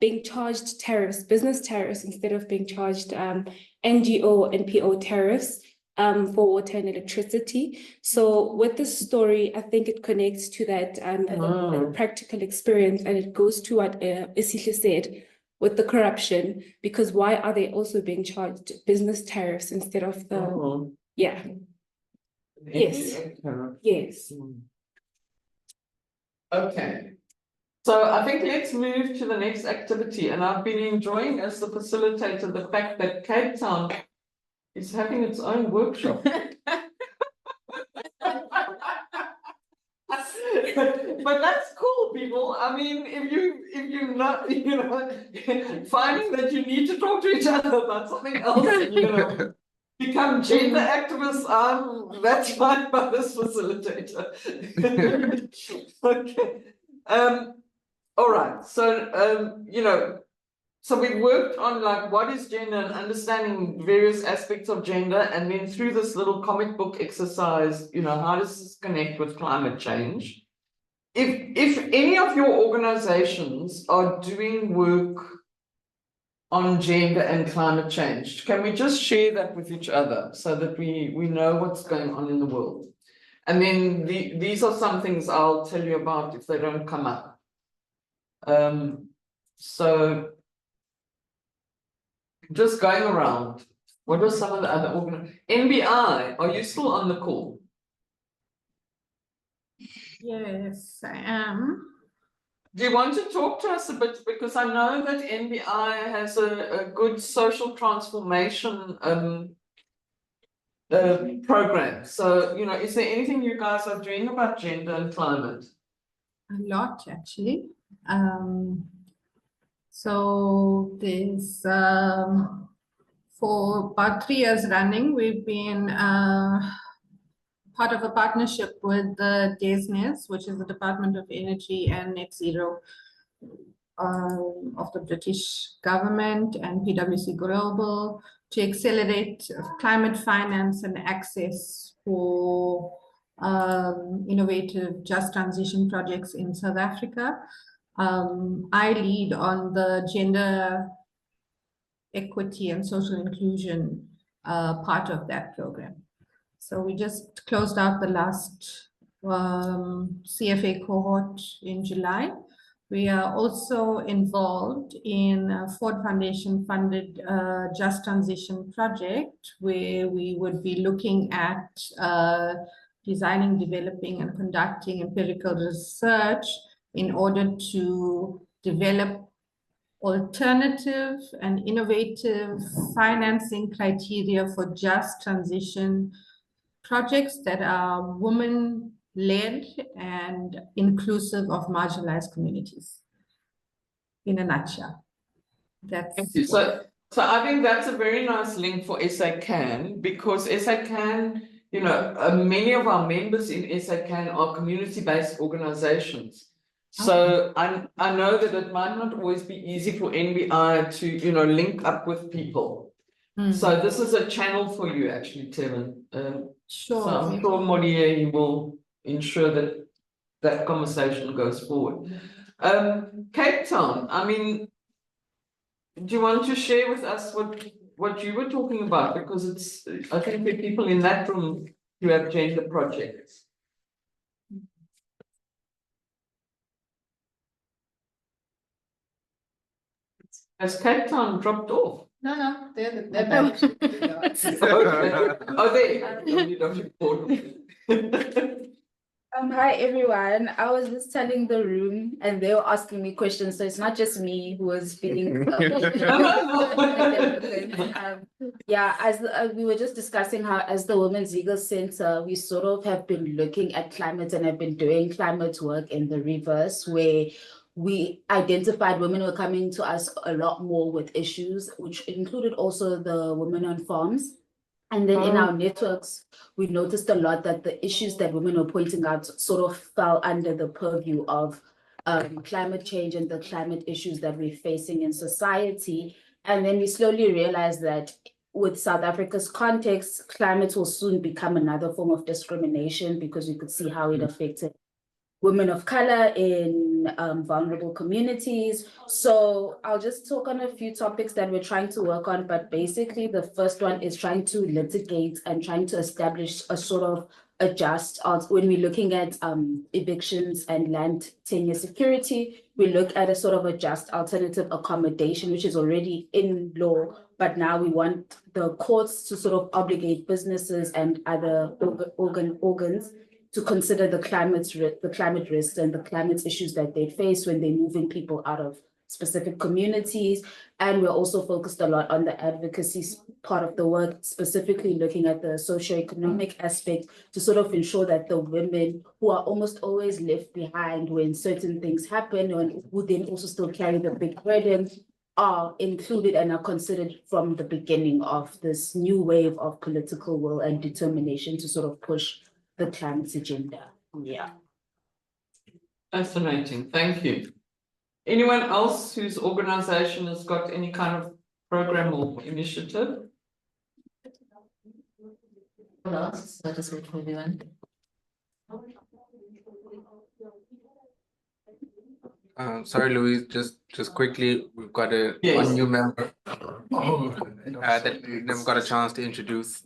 being charged tariffs, business tariffs, instead of being charged NGO and PO tariffs for water and electricity. So with this story, I think it connects to that practical experience, and it goes to what Isihle said with the corruption, because why are they also being charged business tariffs instead of the, yeah. Yes. Yes. Okay. So I think let's move to the next activity. And I've been enjoying as the facilitator the fact that Cape Town is having its own workshop. But that's cool, people. I mean, if you're not, finding that you need to talk to each other about something else, and become gender activists, that's fine by this facilitator. Okay. All right. So so we've worked on like what is gender and understanding various aspects of gender, and then through this little comic book exercise, how does this connect with climate change? If any of your organizations are doing work on gender and climate change, can we just share that with each other so that we know what's going on in the world? And then these are some things I'll tell you about if they don't come up. So just going around, what are some of the other organizations? NBI, are you still on the call? Yes, I am. Do you want to talk to us a bit? Because I know that NBI has a good social transformation program. So, is there anything you guys are doing about gender and climate? A lot, actually. So there's for about 3 years running, we've been part of a partnership with the DESNES, which is the Department of Energy and Net Zero of the British government, and PwC Global, to accelerate climate finance and access for innovative just transition projects in South Africa. I lead on the gender equity and social inclusion part of that program. So we just closed out the last CFA cohort in July. We are also involved in a Ford Foundation funded Just Transition project, where we would be looking at designing, developing, and conducting empirical research in order to develop alternative and innovative financing criteria for just transition projects that are women-led and inclusive of marginalized communities. In a nutshell, that's. Thank you. So I think that's a very nice link for SACAN, because SACAN, you know, many of our members in SACAN are community-based organizations. So I know that it might not always be easy for NBI to, you know, link up with people. So this is a channel for you, actually, Tevin. Sure. So I'm sure Modier will ensure that that conversation goes forward. Cape Town, I mean, do you want to share with us what you were talking about? Because it's, I think there are people in that room who have gender projects. Has Cape Town dropped off? No, they're back. Oh, there. Hi everyone. I was just telling the room and they were asking me questions, so it's not just me who was feeling. Yeah, as we were just discussing how, as the Women's Legal Center, we sort of have been looking at climate and have been doing climate work in the reverse, where we identified women were coming to us a lot more with issues, which included also the women on farms. And then in our networks, we noticed a lot that the issues that women were pointing out sort of fell under the purview of climate change and the climate issues that we're facing in society. And then we slowly realized that with South Africa's context, climate will soon become another form of discrimination, because we could see how it affected women of color in vulnerable communities. So I'll just talk on a few topics that we're trying to work on, but basically the first one is trying to litigate and trying to establish a sort of adjust when we're looking at evictions and land tenure security. We look at a sort of a just alternative accommodation, which is already in law, but now we want the courts to sort of obligate businesses and other organs to consider the climate risks and the climate issues that they face when they're moving people out of specific communities. And we're also focused a lot on the advocacy part of the work, specifically looking at the socioeconomic aspect to sort of ensure that the women who are almost always left behind when certain things happen, and who then also still carry the big burden, are included and are considered from the beginning of this new wave of political will and determination to sort of push the climate agenda. Yeah. Fascinating. Thank you. Anyone else whose organization has got any kind of program or initiative? So just wait for everyone. Sorry, Louise, just quickly, we've got one new member. That never got a chance to introduce.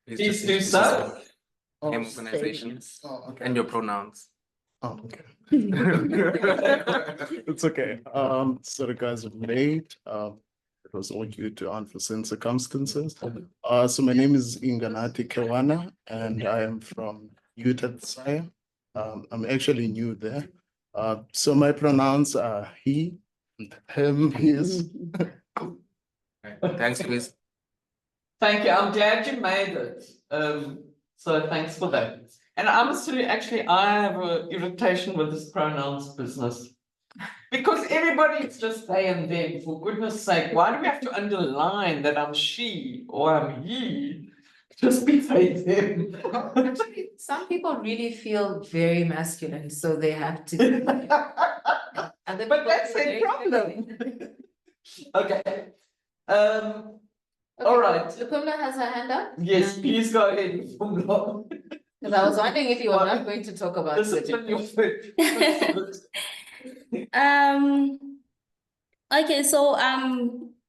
Please do so. Organization and your pronouns. Oh, okay. It's okay. So the guys are late. It was all due to unforeseen circumstances. So my name is Inganati Kewana, and I am from Utah, Science. I'm actually new there. So my pronouns are he, him, his. Thanks, Louise. Thank you. I'm glad you made it. So thanks for that. And I must tell you, actually, I have an irritation with this pronouns business. Because everybody is just they and them, for goodness sake. Why do we have to underline that I'm she or I'm he? Just be they, them. Actually, some people really feel very masculine, so they have to. But that's their problem. Okay. All right. Lupumla has her hand up. Yes, please go ahead, Lupumla. Because I was wondering if you were not going to talk about Discipline your foot. Okay, so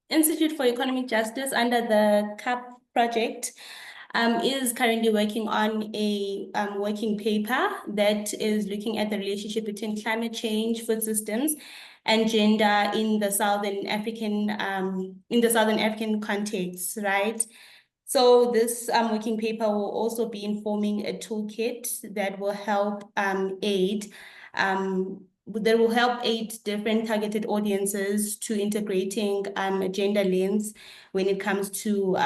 Institute for Economic Justice under the CAP project is currently working on a working paper that is looking at the relationship between climate change, food systems, and gender in the Southern African context, right? So this working paper will also be informing a toolkit that will help aid different targeted audiences to integrating a gender lens when it comes to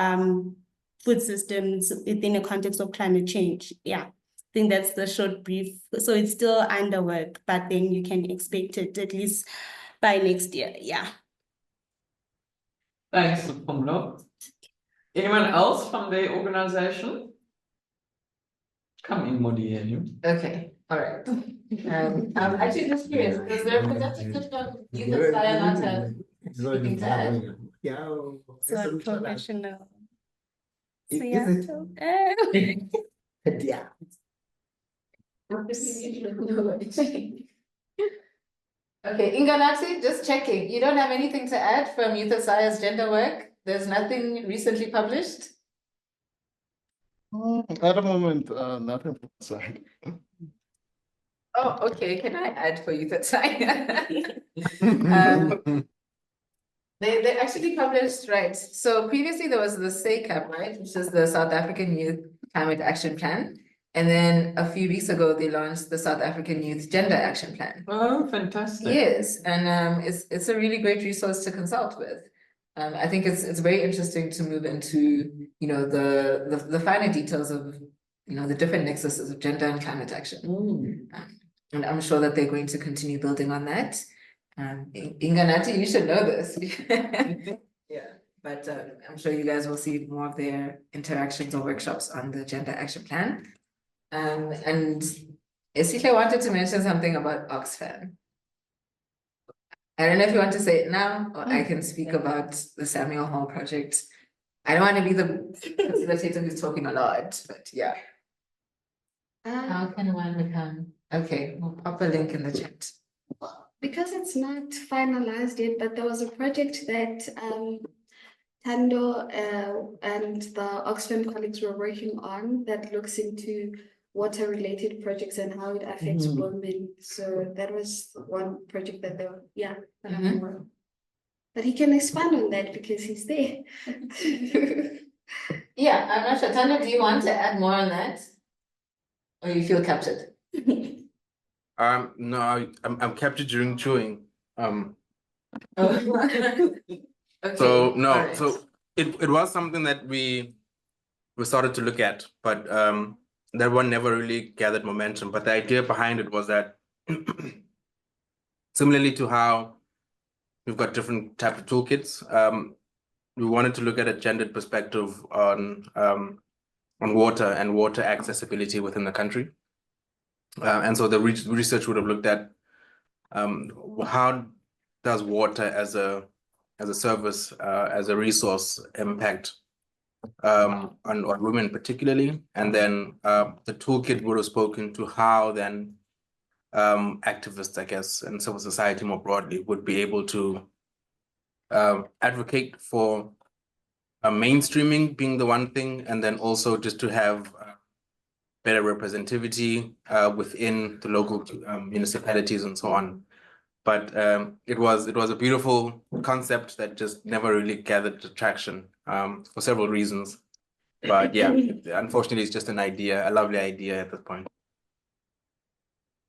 food systems within the context of climate change. Yeah, I think that's the short brief. So it's still under work, but then you can expect it at least by next year. Yeah. Thanks, Pumlo. Anyone else from the organization? Come in, Modielu. Okay, all right. I'm actually just curious, is there a representative of Youth at SACAN speaking to add? It's not professional. So Is yeah. Okay, Inganati, just checking. You don't have anything to add from Youth at SACAN's gender work? There's nothing recently published? At the moment, nothing from the side. Oh, okay. Can I add for Youth at SACAN? They actually published, right? So previously there was the SACAN, right, which is the South African Youth Climate Action Plan. And then a few weeks ago, they launched the South African Youth Gender Action Plan. Oh, fantastic. Yes, and it's a really great resource to consult with. I think it's very interesting to move into, you know, the finer details of, you know, the different nexuses of gender and climate action. And I'm sure that they're going to continue building on that. Inganati, you should know this. Yeah, but I'm sure you guys will see more of their interactions or workshops on the Gender Action Plan. And Esihle wanted to mention something about Oxfam. I don't know if you want to say it now, or I can speak about the Samuel Hall project. I don't want to be the facilitator who's talking a lot, but yeah. How can one become? Okay, we'll pop a link in the chat. Because it's not finalized yet, but there was a project that Tando and the Oxfam colleagues were working on that looks into water-related projects and how it affects women. So that was one project that they were, that I'm aware of. But he can expand on that because he's there. Yeah, I'm not sure. Tando, do you want to add more on that? Or you feel captured? No, I'm captured during chewing. Okay, So no, alright. so it was something that we started to look at, but that one never really gathered momentum. But the idea behind it was that similarly to how we've got different types of toolkits, we wanted to look at a gendered perspective on water and water accessibility within the country. And so the research would have looked at how does water as a service, as a resource impact on women particularly, and then the toolkit would have spoken to how then activists, I guess, and civil society more broadly would be able to advocate for mainstreaming being the one thing, and then also just to have better representativity within the local municipalities and so on. But it was a beautiful concept that just never really gathered traction for several reasons. But yeah, unfortunately, it's just an idea, a lovely idea at this point.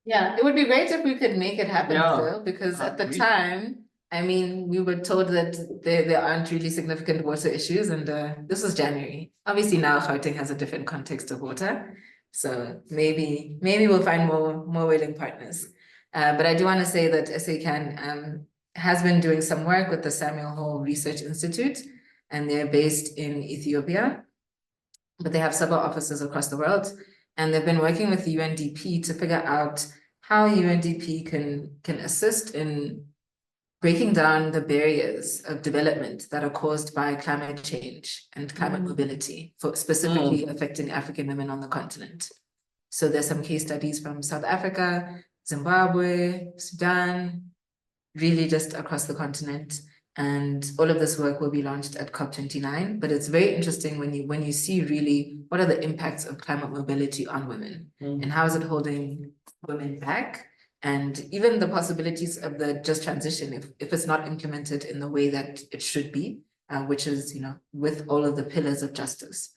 Yeah, it would be great if we could make it happen, Yeah. Phil, because at the time, I mean, we were told that there aren't really significant water issues, and this was January. Obviously now Gauteng has a different context of water, so maybe we'll find more willing partners. But I do want to say that SACAN has been doing some work with the Samuel Hall Research Institute, and they're based in Ethiopia, but they have several offices across the world, and they've been working with the UNDP to figure out how UNDP can assist in breaking down the barriers of development that are caused by climate change and climate mobility, specifically affecting African women on the continent. So there's some case studies from South Africa, Zimbabwe, Sudan, really just across the continent. And all of this work will be launched at COP29, but it's very interesting when you see really what are the impacts of climate mobility on women and how is it holding women back, and even the possibilities of the just transition if it's not implemented in the way that it should be. which is, with all of the pillars of justice,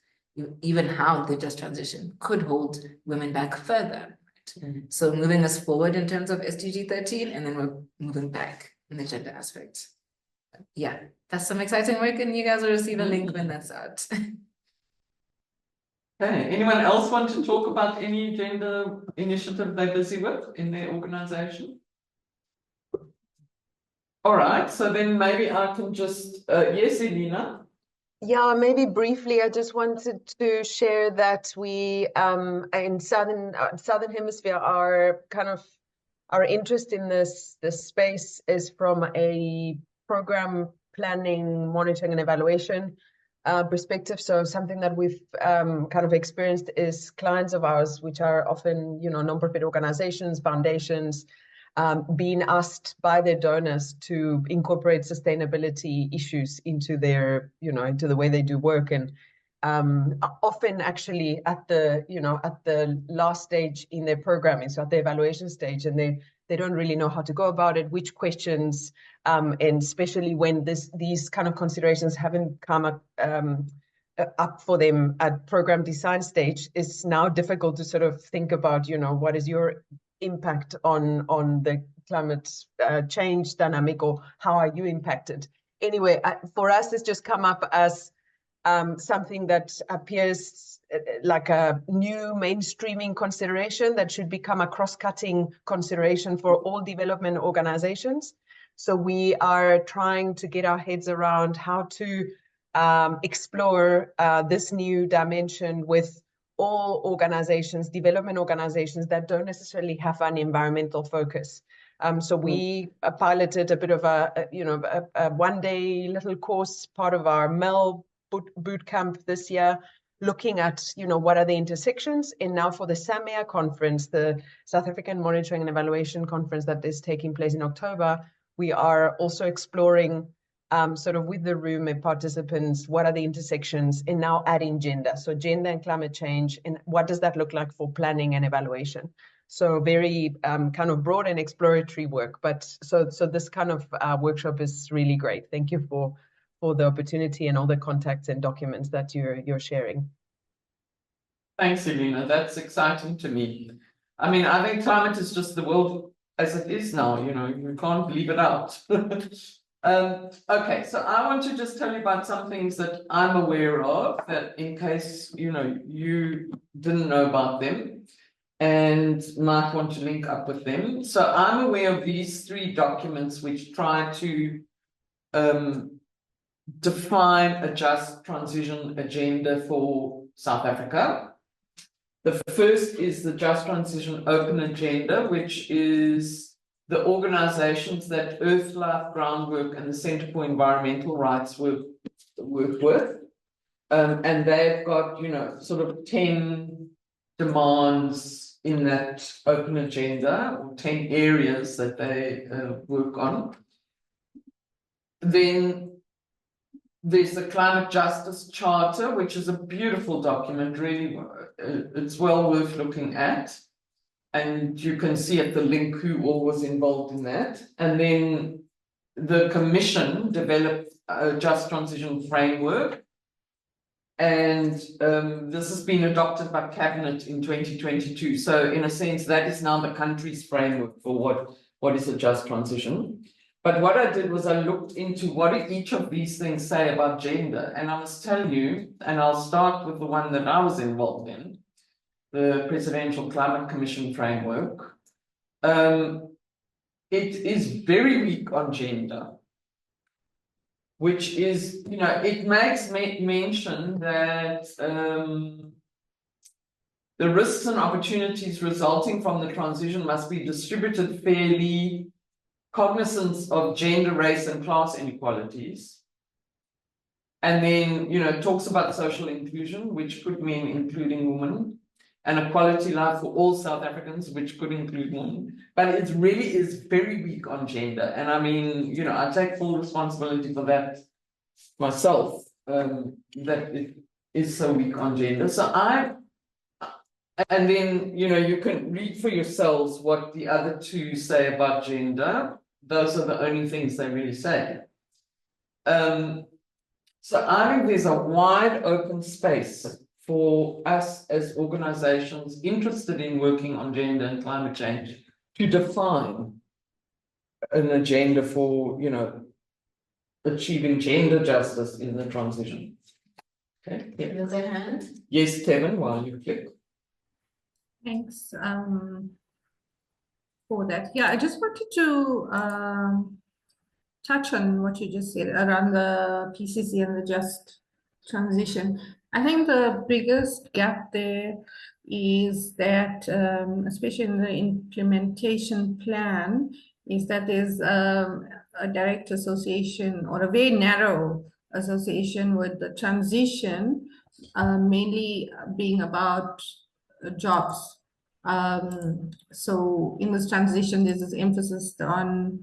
even how the just transition could hold women back further. Right? So moving us forward in terms of SDG 13, and then we're moving back in the gender aspect. Yeah, that's some exciting work, and you guys will receive a link when that's out. Okay, anyone else want to talk about any gender initiative they're busy with in their organization? All right, so then maybe I can just, yes, Elena? Yeah, maybe briefly, I just wanted to share that we in southern hemisphere our interest in this space is from a program planning, monitoring, and evaluation perspective. So something that we've kind of experienced is clients of ours, which are often non-profit organizations, foundations, being asked by their donors to incorporate sustainability issues into their, into the way they do work, and often actually at the last stage in their programming, so at the evaluation stage, and they don't really know how to go about it, which questions, and especially when these kind of considerations haven't come up for them at program design stage, it's now difficult to sort of think about, what is your impact on the climate change dynamic, or how are you impacted? Anyway, for us, it's just come up as something that appears like a new mainstreaming consideration that should become a cross-cutting consideration for all development organizations. So we are trying to get our heads around how to explore this new dimension with all organizations, development organizations that don't necessarily have an environmental focus. So we piloted a bit of a one-day little course, part of our MEL boot camp this year, looking at, what are the intersections. And now for the SAMEA conference, the South African Monitoring and Evaluation Conference that is taking place in October, we are also exploring sort of with the room and participants, what are the intersections, and now adding gender. So gender and climate change, and what does that look like for planning and evaluation? So very kind of broad and exploratory work. But so this kind of workshop is really great. Thank you for the opportunity and all the contacts and documents that you're sharing. Thanks, Elena. That's exciting to me. I mean, I think climate is just the world as it is now, you can't leave it out. Okay, so I want to just tell you about some things that I'm aware of, that in case, you didn't know about them and might want to link up with them. So I'm aware of these 3 documents which try to define a just transition agenda for South Africa. The first is the Just Transition Open Agenda, which is the organizations that Earthlife, Groundwork, and the Center for Environmental Rights work with. And they've got, sort of 10 demands in that open agenda, or 10 areas that they work on. Then there's the Climate Justice Charter, which is a beautiful document, really, it's well worth looking at. And you can see at the link who all was involved in that. And then the Commission developed a Just Transition Framework. And this has been adopted by Cabinet in 2022. So in a sense, that is now the country's framework for what is a just transition. But what I did was I looked into what do each of these things say about gender. And I must tell you, and I'll start with the one that I was involved in, the Presidential Climate Commission framework. It is very weak on gender, which is, it makes mention that the risks and opportunities resulting from the transition must be distributed fairly, cognizance of gender, race, and class inequalities. And then, it talks about social inclusion, which could mean including women, and a quality life for all South Africans, which could include women. But it really is very weak on gender. And I mean, I take full responsibility for that myself, that it is so weak on gender. So and then, you can read for yourselves what the other 2 say about gender. Those are the only things they really say. So I think there's a wide open space for us as organizations interested in working on gender and climate change to define an agenda for, achieving gender justice in the transition. Okay. There's a hand. Yes, Kevin, while you click. Thanks for that. Yeah, I just wanted to touch on what you just said around the PCC and the just transition. I think the biggest gap there is that, especially in the implementation plan, is that there's a direct association or a very narrow association with the transition, mainly being about jobs. So in this transition, there's this emphasis on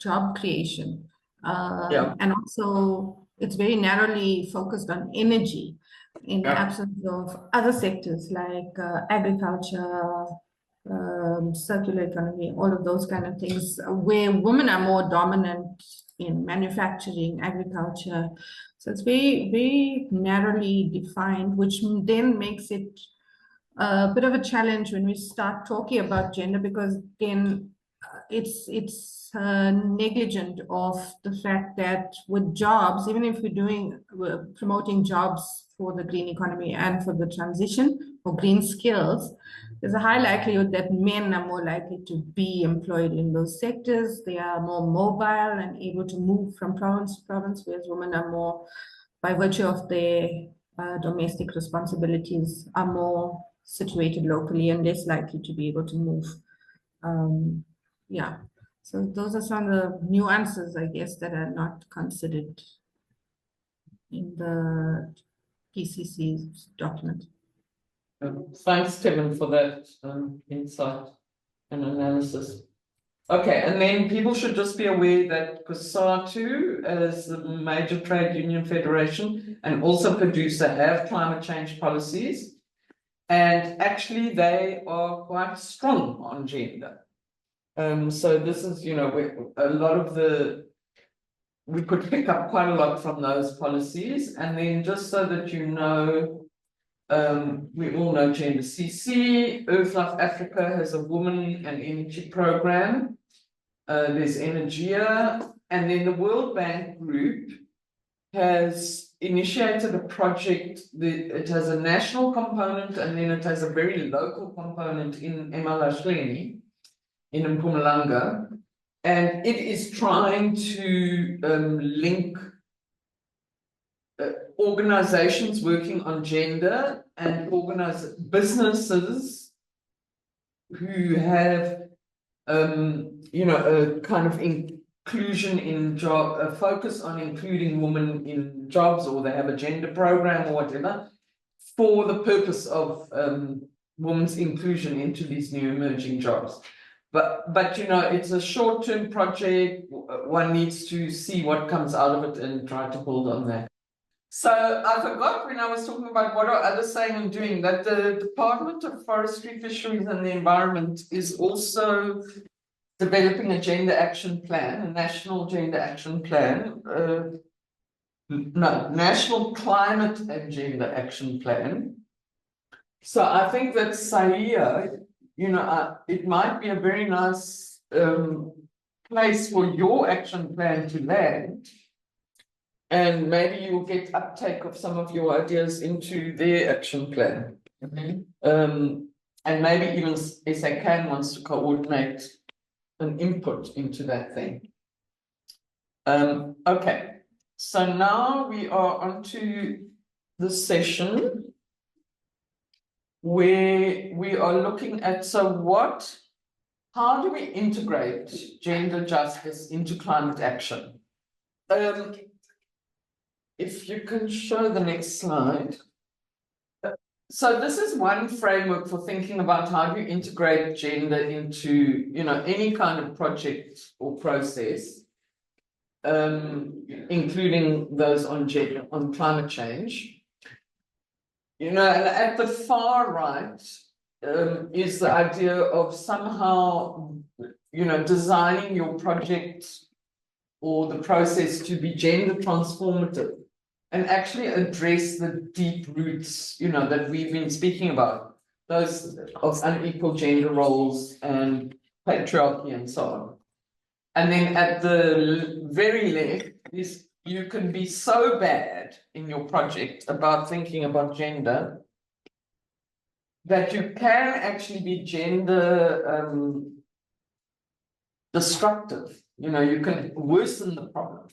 job creation. Yeah. And also it's very narrowly focused on energy in the Yeah. absence of other sectors like agriculture, circular economy, all of those kind of things, where women are more dominant in manufacturing, agriculture. So it's very, very narrowly defined, which then makes it a bit of a challenge when we start talking about gender, because then it's negligent of the fact that with jobs, even if we're promoting jobs for the green economy and for the transition or green skills, there's a high likelihood that men are more likely to be employed in those sectors. They are more mobile and able to move from province to province, whereas women are more, by virtue of their domestic responsibilities, are more situated locally and less likely to be able to move. Yeah, so those are some of the nuances, I guess, that are not considered in the PCC's document. Thanks, Kevin, for that insight and analysis. Okay, and then people should just be aware that COSATU, as the major trade union federation and also producer, have climate change policies, and actually they are quite strong on gender. So this is, where a lot of we could pick up quite a lot from those policies. And then just so that you know, we all know Gender CC. Earth Life Africa has a woman and energy program. There's Energia, and then the World Bank Group has initiated a project. It has a national component, and then it has a very local component in Emalahleni, in Mpumalanga, and it is trying to link organizations working on gender and businesses who have a kind of inclusion in job, a focus on including women in jobs, or they have a gender program or whatever, for the purpose of women's inclusion into these new emerging jobs. But it's a short-term project. One needs to see what comes out of it and try to build on that. So I forgot when I was talking about what are others saying and doing, that the Department of Forestry, Fisheries and the Environment is also developing a gender action plan, a national gender action plan, national climate and gender action plan. So I think that SAIA, it might be a very nice place for your action plan to land. And maybe you'll get uptake of some of your ideas into their action plan. And maybe even SACAN wants to coordinate an input into that thing. Okay, so now we are on to the session where we are looking at, how do we integrate gender justice into climate action? If you can show the next slide. So this is one framework for thinking about how do you integrate gender into, any kind of project or process, including those on gender, on climate change. And at the far right is the idea of somehow, designing your project or the process to be gender transformative and actually address the deep roots, you know, that we've been speaking about, those of unequal gender roles and patriarchy and so on. And then at the very left is you can be so bad in your project about thinking about gender that you can actually be gender destructive. You know, you can worsen the problem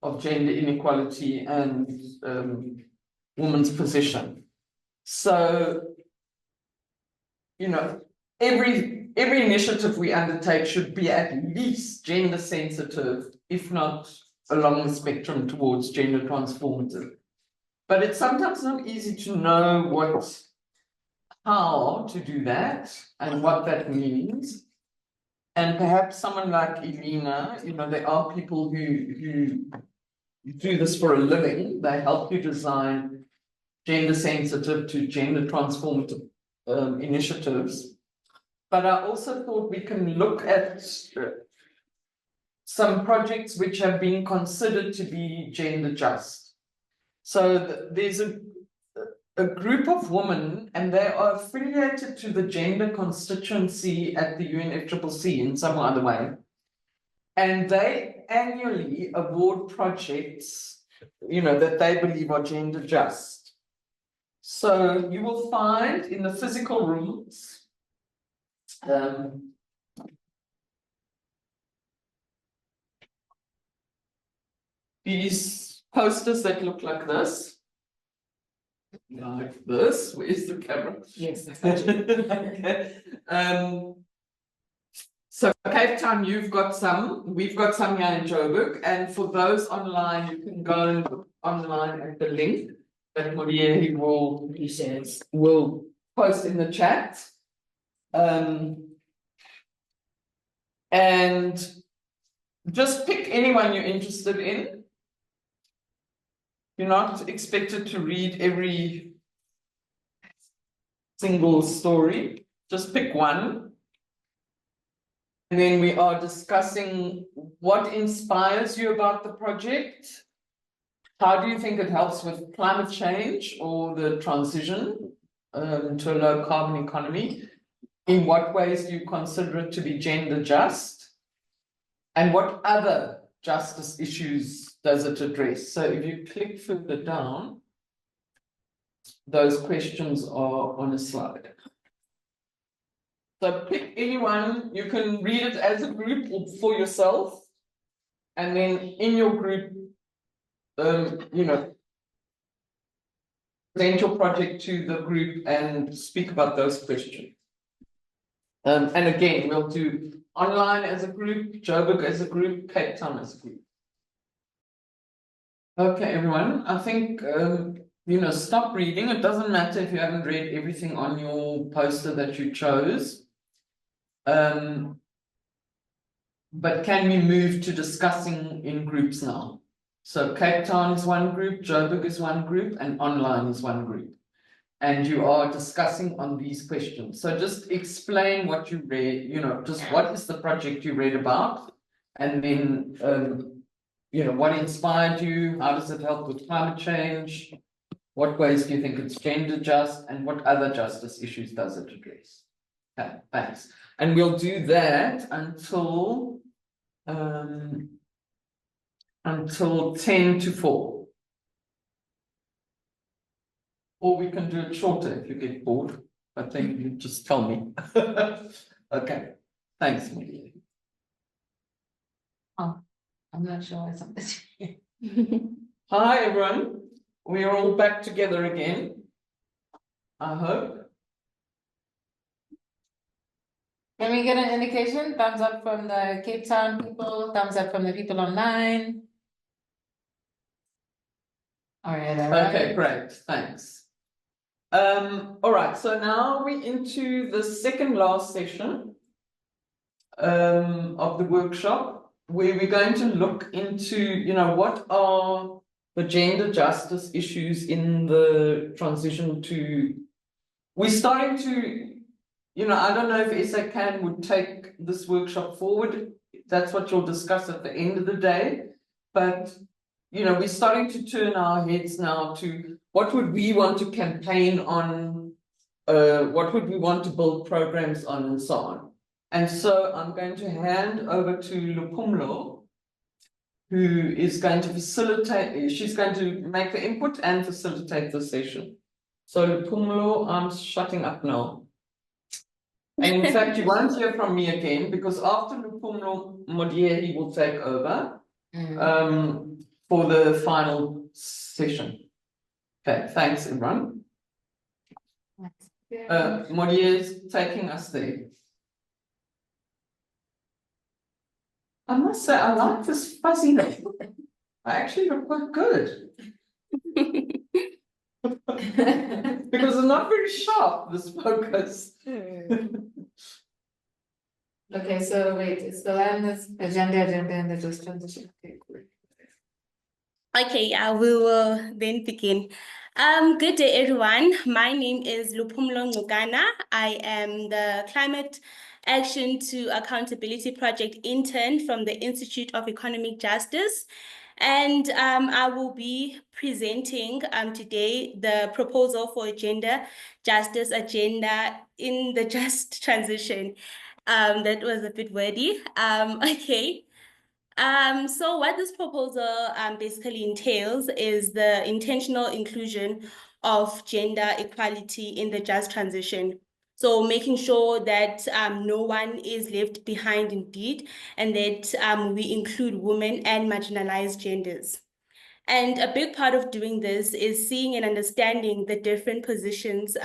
of gender inequality and women's position. So, you know, every initiative we undertake should be at least gender sensitive, if not along the spectrum towards gender transformative. But it's sometimes not easy to know how to do that and what that means. And perhaps someone like Elena, you know, there are people who do this for a living. They help you design gender sensitive to gender transformative initiatives. But I also thought we can look at some projects which have been considered to be gender just. So there's a group of women, and they are affiliated to the gender constituency at the UNFCCC in some other way. And they annually award projects, you know, that they believe are gender just. So you will find in the physical rooms, these posters that look like this. Like this. Where's the camera? Yes. Okay. So Cape Town, you've got some, we've got some here in Joburg, and for those online, you can go and look online at the link that Maria will post in the chat. And just pick anyone you're interested in. You're not expected to read every single story, just pick one. And then we are discussing what inspires you about the project. How do you think it helps with climate change or the transition to a low carbon economy? In what ways do you consider it to be gender just? And what other justice issues does it address? So if you click further down, those questions are on a slide. So pick anyone, you can read it as a group or for yourself, and then in your group, you know, present your project to the group and speak about those questions. And again, we'll do online as a group, Joburg as a group, Cape Town as a group. Okay, everyone, I think, you know, stop reading. It doesn't matter if you haven't read everything on your poster that you chose. But can we move to discussing in groups now? So Cape Town is one group, Joburg is one group, and online is one group. And you are discussing on these questions. So just explain what you read, you know, just what is the project you read about? And then, you know, what inspired you? How does it help with climate change? What ways do you think it's gender just? And what other justice issues does it address? Okay, thanks. And we'll do that until 10 to 4. Or we can do it shorter if you get bored, but then you just tell me. Okay, thanks, Maria. Oh, I'm not sure why something's here. Hi, everyone. We are all back together again, I hope. Can we get an indication? Thumbs up from the Cape Town people, thumbs up from the people online. All right, all right. Okay, great, thanks. All right, so now we're into the second last session of the workshop, where we're going to look into, you know, what are the gender justice issues in the transition to, we're starting to, you know, I don't know if SACAN would take this workshop forward. That's what you'll discuss at the end of the day, but you know, we're starting to turn our heads now to what would we want to campaign on, what would we want to build programs on, and so on. And so I'm going to hand over to Lupumlo, who is going to facilitate, she's going to make the input and facilitate the session. So Lupumlo, I'm shutting up now. And in fact, you won't hear from me again because after Lupumlo Modieri will take over for the final session. Okay, thanks everyone. Modier's taking us there. I must say, I like this fuzzy look. I actually look quite good. Because it's not very sharp, this focus. Okay, so wait, it's the land agenda, and the just transition. Okay, cool. Okay, we will then begin. Good day, everyone. My name is Lupumlo Ngugana. I am the Climate Action to Accountability Project intern from the Institute of Economic Justice. And I will be presenting today the proposal for a gender justice agenda in the just transition. That was a bit wordy. Okay. So what this proposal basically entails is the intentional inclusion of gender equality in the just transition. So making sure that no one is left behind indeed, and that we include women and marginalized genders. And a big part of doing this is seeing and understanding the different positions,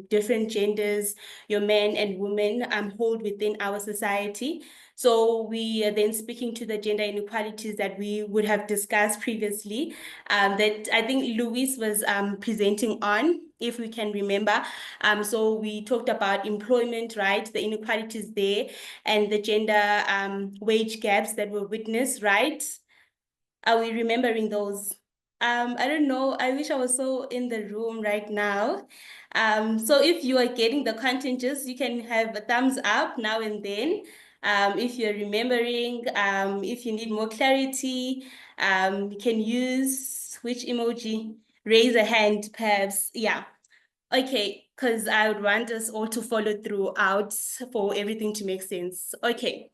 different genders, your men and women hold within our society. So we are then speaking to the gender inequalities that we would have discussed previously, that I think Luis was presenting on, if we can remember. So we talked about employment, right? The inequalities there and the gender wage gaps that were witnessed, right? Are we remembering those? I don't know. I wish I was so in the room right now. So if you are getting the content, just you can have a thumbs up now and then. If you're remembering, if you need more clarity, you can use which emoji? Raise a hand, perhaps. Yeah. Okay, because I would want us all to follow throughout for everything to make sense. Okay,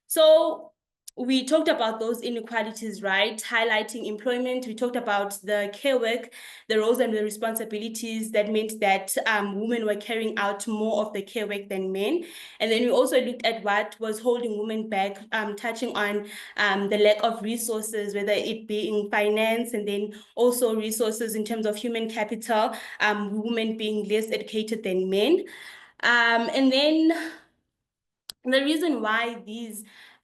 so we talked about those inequalities, right? Highlighting employment. We talked about the care work, the roles and the responsibilities that meant that women were carrying out more of the care work than men. And then we also looked at what was holding women back, touching on the lack of resources, whether it be in finance and then also resources in terms of human capital, women being less educated than men. And then the reason why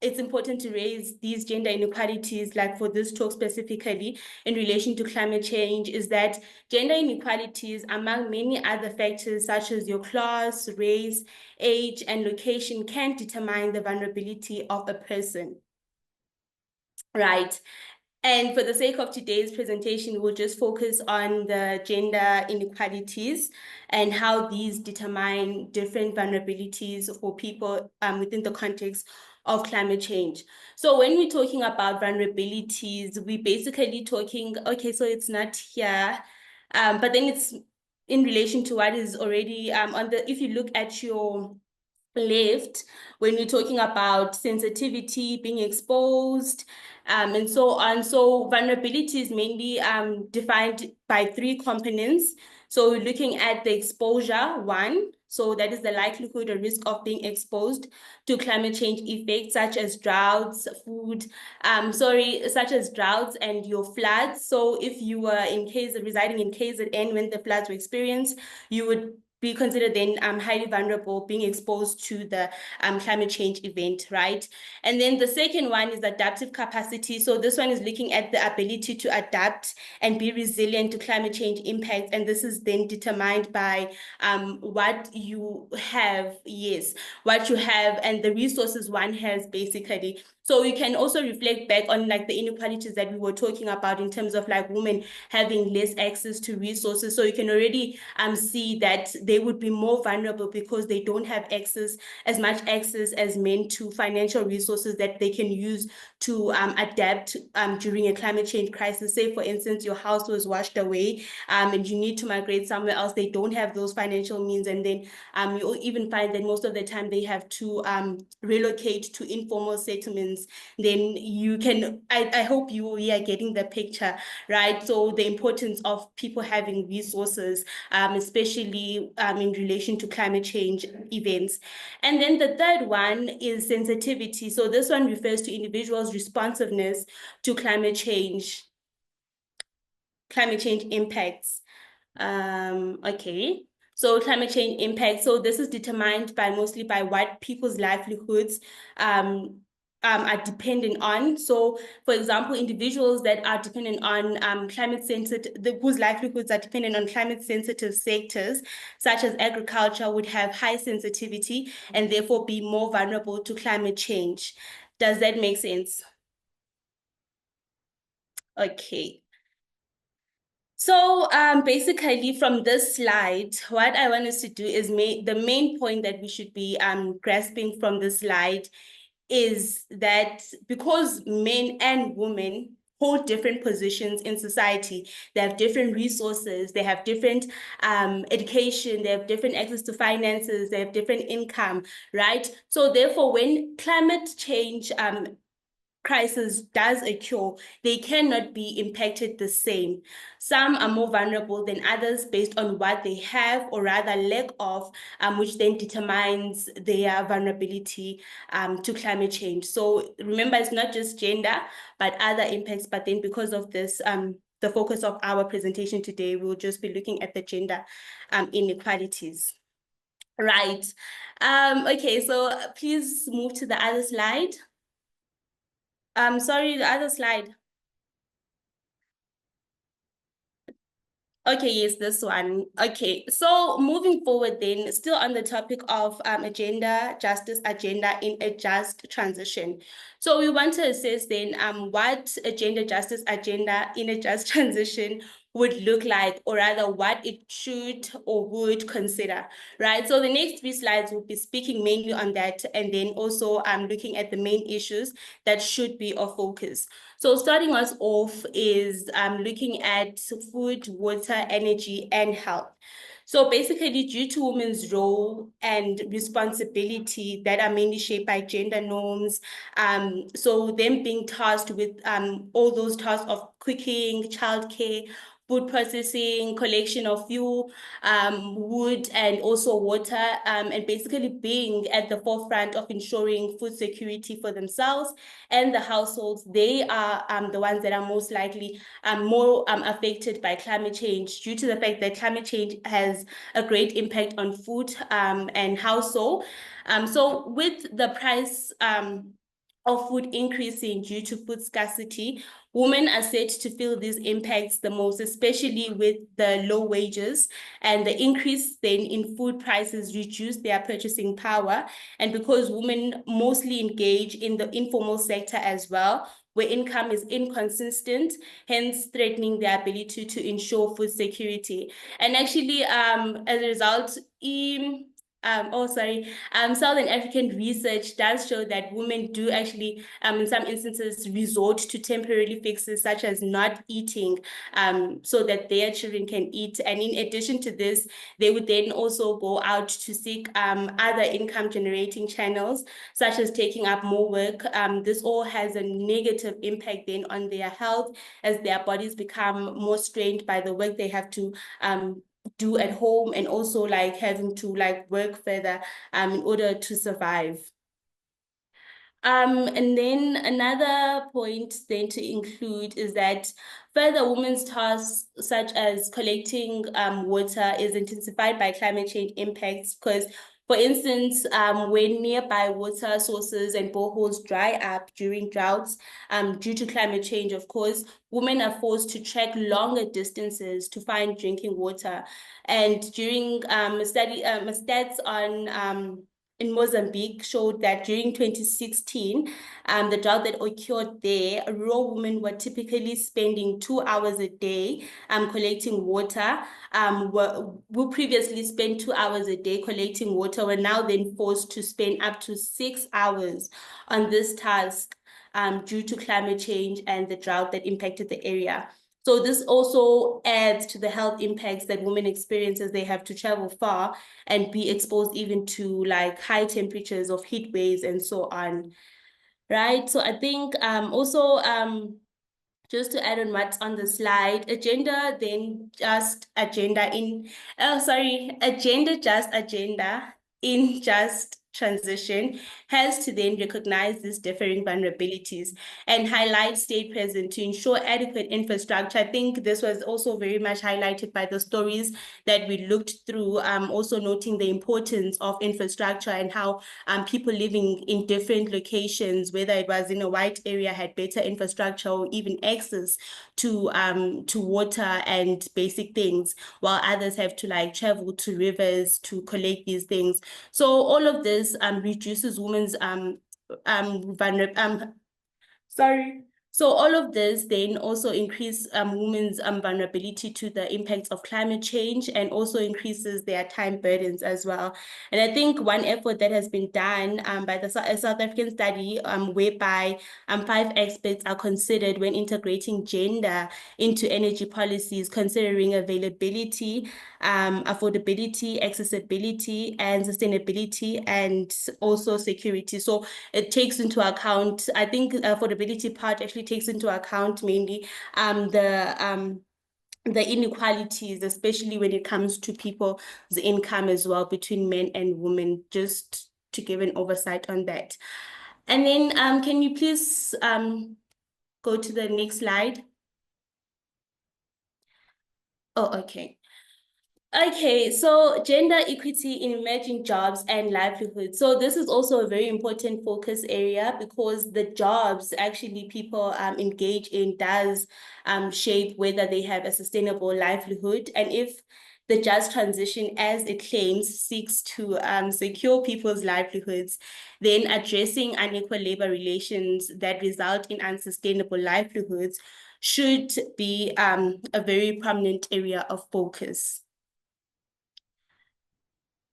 it's important to raise these gender inequalities, like for this talk specifically in relation to climate change, is that gender inequalities, among many other factors such as your class, race, age, and location, can determine the vulnerability of a person. Right. And for the sake of today's presentation, we'll just focus on the gender inequalities and how these determine different vulnerabilities for people within the context of climate change. So when we're talking about vulnerabilities, we're basically talking, okay, so it's not here, but then it's in relation to what is already if you look at your left, when we're talking about sensitivity, being exposed, and so on. So vulnerability is mainly defined by 3 components. So we're looking at the exposure, 1. So that is the likelihood or risk of being exposed to climate change effects such as droughts, such as droughts and your floods. So if you were residing in KZN when the floods were experienced, you would be considered then highly vulnerable, being exposed to the climate change event, right? And then the second one is adaptive capacity. So this one is looking at the ability to adapt and be resilient to climate change impacts. And this is then determined by what you have, and the resources one has basically. So you can also reflect back on like the inequalities that we were talking about in terms of like women having less access to resources. So you can already see that they would be more vulnerable because they don't have as much access as men to financial resources that they can use to adapt during a climate change crisis. Say, for instance, your house was washed away and you need to migrate somewhere else. They don't have those financial means. And then you'll even find that most of the time they have to relocate to informal settlements. Then you can, I hope you are getting the picture, right? So the importance of people having resources, especially in relation to climate change events. And then the third one is sensitivity. So this one refers to individuals' responsiveness to climate change impacts. Okay. So climate change impact. So this is determined mostly by what people's livelihoods are dependent on. So, for example, individuals that are dependent on whose livelihoods are dependent on climate-sensitive sectors, such as agriculture, would have high sensitivity and therefore be more vulnerable to climate change. Does that make sense? Okay. So basically from this slide, what I want us to do is the main point that we should be grasping from this slide is that because men and women hold different positions in society, they have different resources, they have different education, they have different access to finances, they have different income, right? So therefore, when climate change crisis does occur, they cannot be impacted the same. Some are more vulnerable than others based on what they have or rather lack of, which then determines their vulnerability to climate change. So remember, it's not just gender, but other impacts. But then because of this, the focus of our presentation today, we'll just be looking at the gender inequalities. Right. Okay, so please move to the other slide. Sorry, the other slide. Okay, yes, this one. Okay, so moving forward then, still on the topic of agenda, justice agenda in a just transition. So we want to assess then what a gender justice agenda in a just transition would look like, or rather what it should or would consider, right? So the next 3 slides will be speaking mainly on that, and then also looking at the main issues that should be of focus. So starting us off is looking at food, water, energy, and health. So basically, due to women's role and responsibility that are mainly shaped by gender norms, so them being tasked with all those tasks of cooking, childcare, food processing, collection of fuel, wood, and also water, and basically being at the forefront of ensuring food security for themselves and the households. They are the ones that are most likely more affected by climate change, due to the fact that climate change has a great impact on food and household. So with the price of food increasing due to food scarcity, women are said to feel these impacts the most, especially with the low wages, and the increase then in food prices reduce their purchasing power. And because women mostly engage in the informal sector as well, where income is inconsistent, hence threatening their ability to ensure food security. And actually, as a result, Southern African research does show that women do actually, in some instances, resort to temporary fixes such as not eating, so that their children can eat. And in addition to this, they would then also go out to seek other income generating channels, such as taking up more work. This all has a negative impact then on their health, as their bodies become more strained by the work they have to do at home, and also like having to like work further in order to survive. And then another point then to include is that further women's tasks, such as collecting water, is intensified by climate change impacts, because for instance, when nearby water sources and boreholes dry up during droughts, due to climate change, of course, women are forced to trek longer distances to find drinking water. And during stats on in Mozambique showed that during 2016, the drought that occurred there, rural women were typically spending 2 hours a day collecting water. Who previously spent 2 hours a day collecting water were now then forced to spend up to 6 hours on this task due to climate change and the drought that impacted the area. So this also adds to the health impacts that women experience as they have to travel far and be exposed even to like high temperatures of heat waves and so on, right? So I think also just to add on what's on the slide, agenda just agenda in just transition has to then recognize these differing vulnerabilities and highlight state presence to ensure adequate infrastructure. I think this was also very much highlighted by the stories that we looked through, also noting the importance of infrastructure and how people living in different locations, whether it was in a white area, had better infrastructure or even access to water and basic things, while others have to like travel to rivers to collect these things. So all of this reduces women's So all of this then also increase women's vulnerability to the impacts of climate change and also increases their time burdens as well. And I think one effort that has been done by the South African study whereby 5 aspects are considered when integrating gender into energy policies, considering availability, affordability, accessibility, and sustainability, and also security. So it takes into account, I think affordability part actually takes into account mainly the inequalities, especially when it comes to people's income as well between men and women, just to give an oversight on that. And then can you please go to the next slide? Oh, okay. Okay, so gender equity in emerging jobs and livelihood. So this is also a very important focus area because the jobs actually people engage in does shape whether they have a sustainable livelihood. And if the just transition, as it claims, seeks to secure people's livelihoods, then addressing unequal labor relations that result in unsustainable livelihoods should be a very prominent area of focus.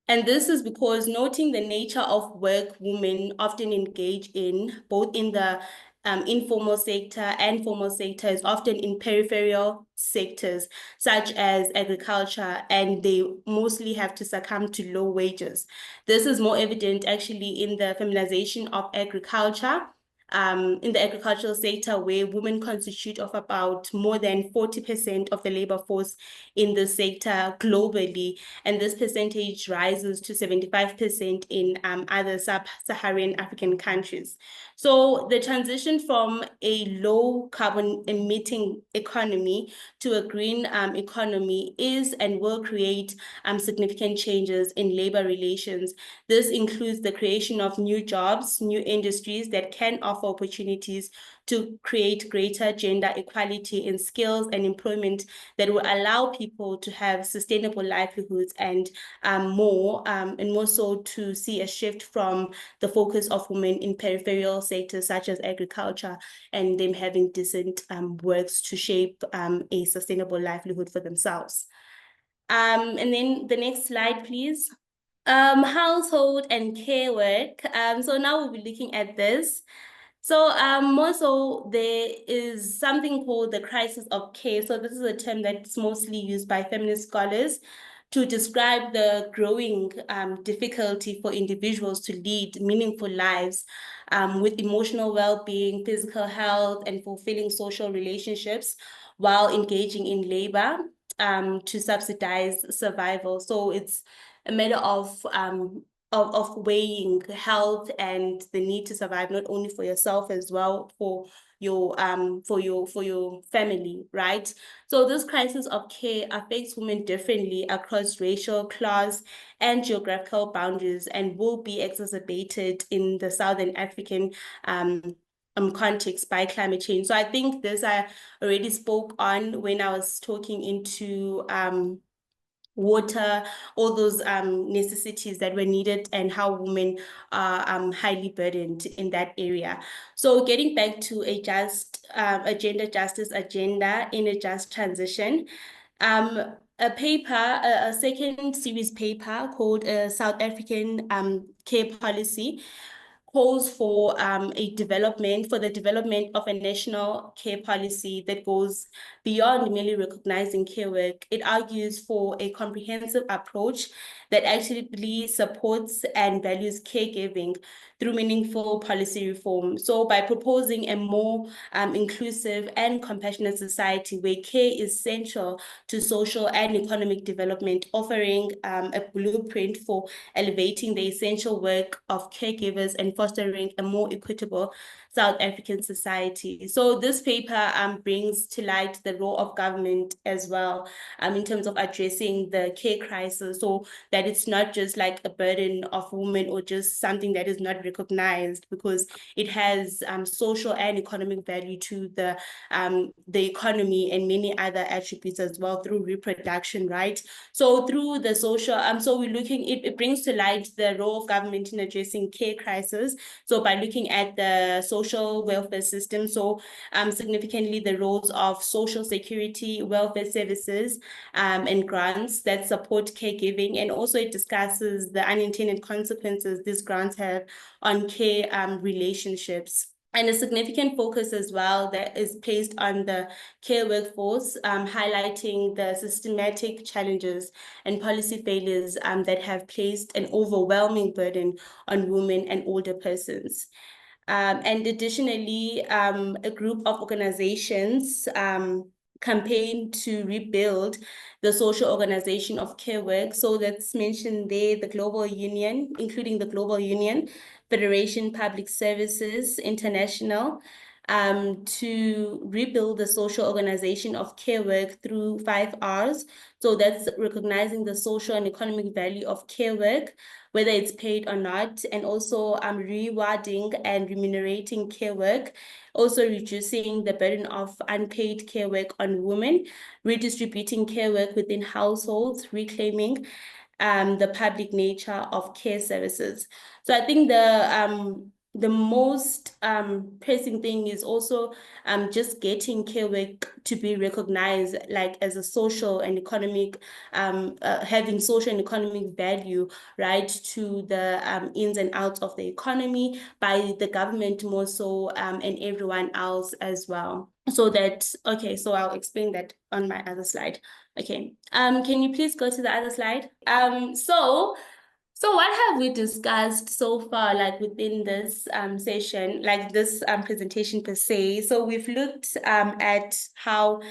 And this is because noting the nature of work women often engage in, both in the informal sector and formal sector, is often in peripheral sectors, such as agriculture, and they mostly have to succumb to low wages. This is more evident actually in the feminization of agriculture, in the agricultural sector, where women constitute of about more than 40% of the labor force in the sector globally, and this percentage rises to 75% in other sub-Saharan African countries. So the transition from a low carbon emitting economy to a green economy is and will create significant changes in labor relations. This includes the creation of new jobs, new industries that can offer opportunities to create greater gender equality in skills and employment that will allow people to have sustainable livelihoods and more so to see a shift from the focus of women in peripheral sectors such as agriculture and them having decent works to shape a sustainable livelihood for themselves. And then the next slide, please. Household and care work. So now we'll be looking at this. So more so there is something called the crisis of care. So this is a term that's mostly used by feminist scholars to describe the growing difficulty for individuals to lead meaningful lives with emotional well-being, physical health, and fulfilling social relationships while engaging in labor to subsidize survival. So it's a matter of weighing health and the need to survive, not only for yourself as well, for your family, right? So this crisis of care affects women differently across racial, class, and geographical boundaries, and will be exacerbated in the Southern African context by climate change. So I think this I already spoke on when I was talking into water, all those necessities that were needed, and how women are highly burdened in that area. So getting back to a gender justice agenda in a just transition, a second series paper called South African Care Policy calls for the development of a national care policy that goes beyond merely recognizing care work. It argues for a comprehensive approach that actively supports and values caregiving through meaningful policy reform. So by proposing a more inclusive and compassionate society where care is central to social and economic development, offering a blueprint for elevating the essential work of caregivers and fostering a more equitable South African society. So this paper brings to light the role of government as well in terms of addressing the care crisis, so that it's not just like a burden of women or just something that is not recognized, because it has social and economic value to the economy and many other attributes as well through reproduction, right? So through the social, so we're looking, it brings to light the role of government in addressing care crisis. So by looking at the social welfare system, so significantly the roles of social security, welfare services, and grants that support caregiving, and also it discusses the unintended consequences these grants have on care relationships. And a significant focus as well that is placed on the care workforce, highlighting the systematic challenges and policy failures that have placed an overwhelming burden on women and older persons. And additionally, a group of organizations campaign to rebuild the social organization of care work. So that's mentioned there, the Global Union, including the Global Union, Federation Public Services International, to rebuild the social organization of care work through 5 Rs. So that's recognizing the social and economic value of care work, whether it's paid or not, and also rewarding and remunerating care work, also reducing the burden of unpaid care work on women, redistributing care work within households, reclaiming the public nature of care services. So I think the most pressing thing is also just getting care work to be recognized like as a social and economic, having social and economic value, right, to the ins and outs of the economy by the government more so, and everyone else as well. So that, okay, so I'll explain that on my other slide. Okay, can you please go to the other slide? So what have we discussed so far, like within this session, like this presentation per se? So we've looked at how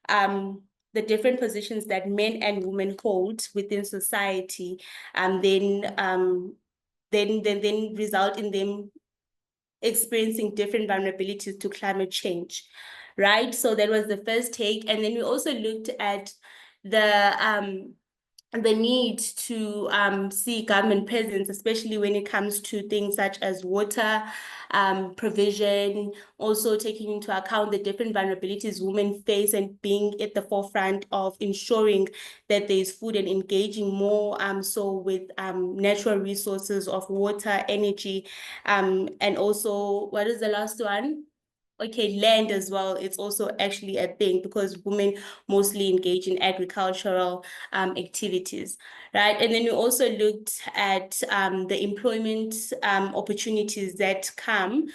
the different positions that men and women hold within society, then result in them experiencing different vulnerabilities to climate change, right? So that was the first take. And then we also looked at the need to see government presence, especially when it comes to things such as water provision, also taking into account the different vulnerabilities women face and being at the forefront of ensuring that there's food and engaging more so with natural resources of water, energy, and also, what is the last one? Okay, land as well. It's also actually a thing because women mostly engage in agricultural activities, right? And then we also looked at the employment opportunities that come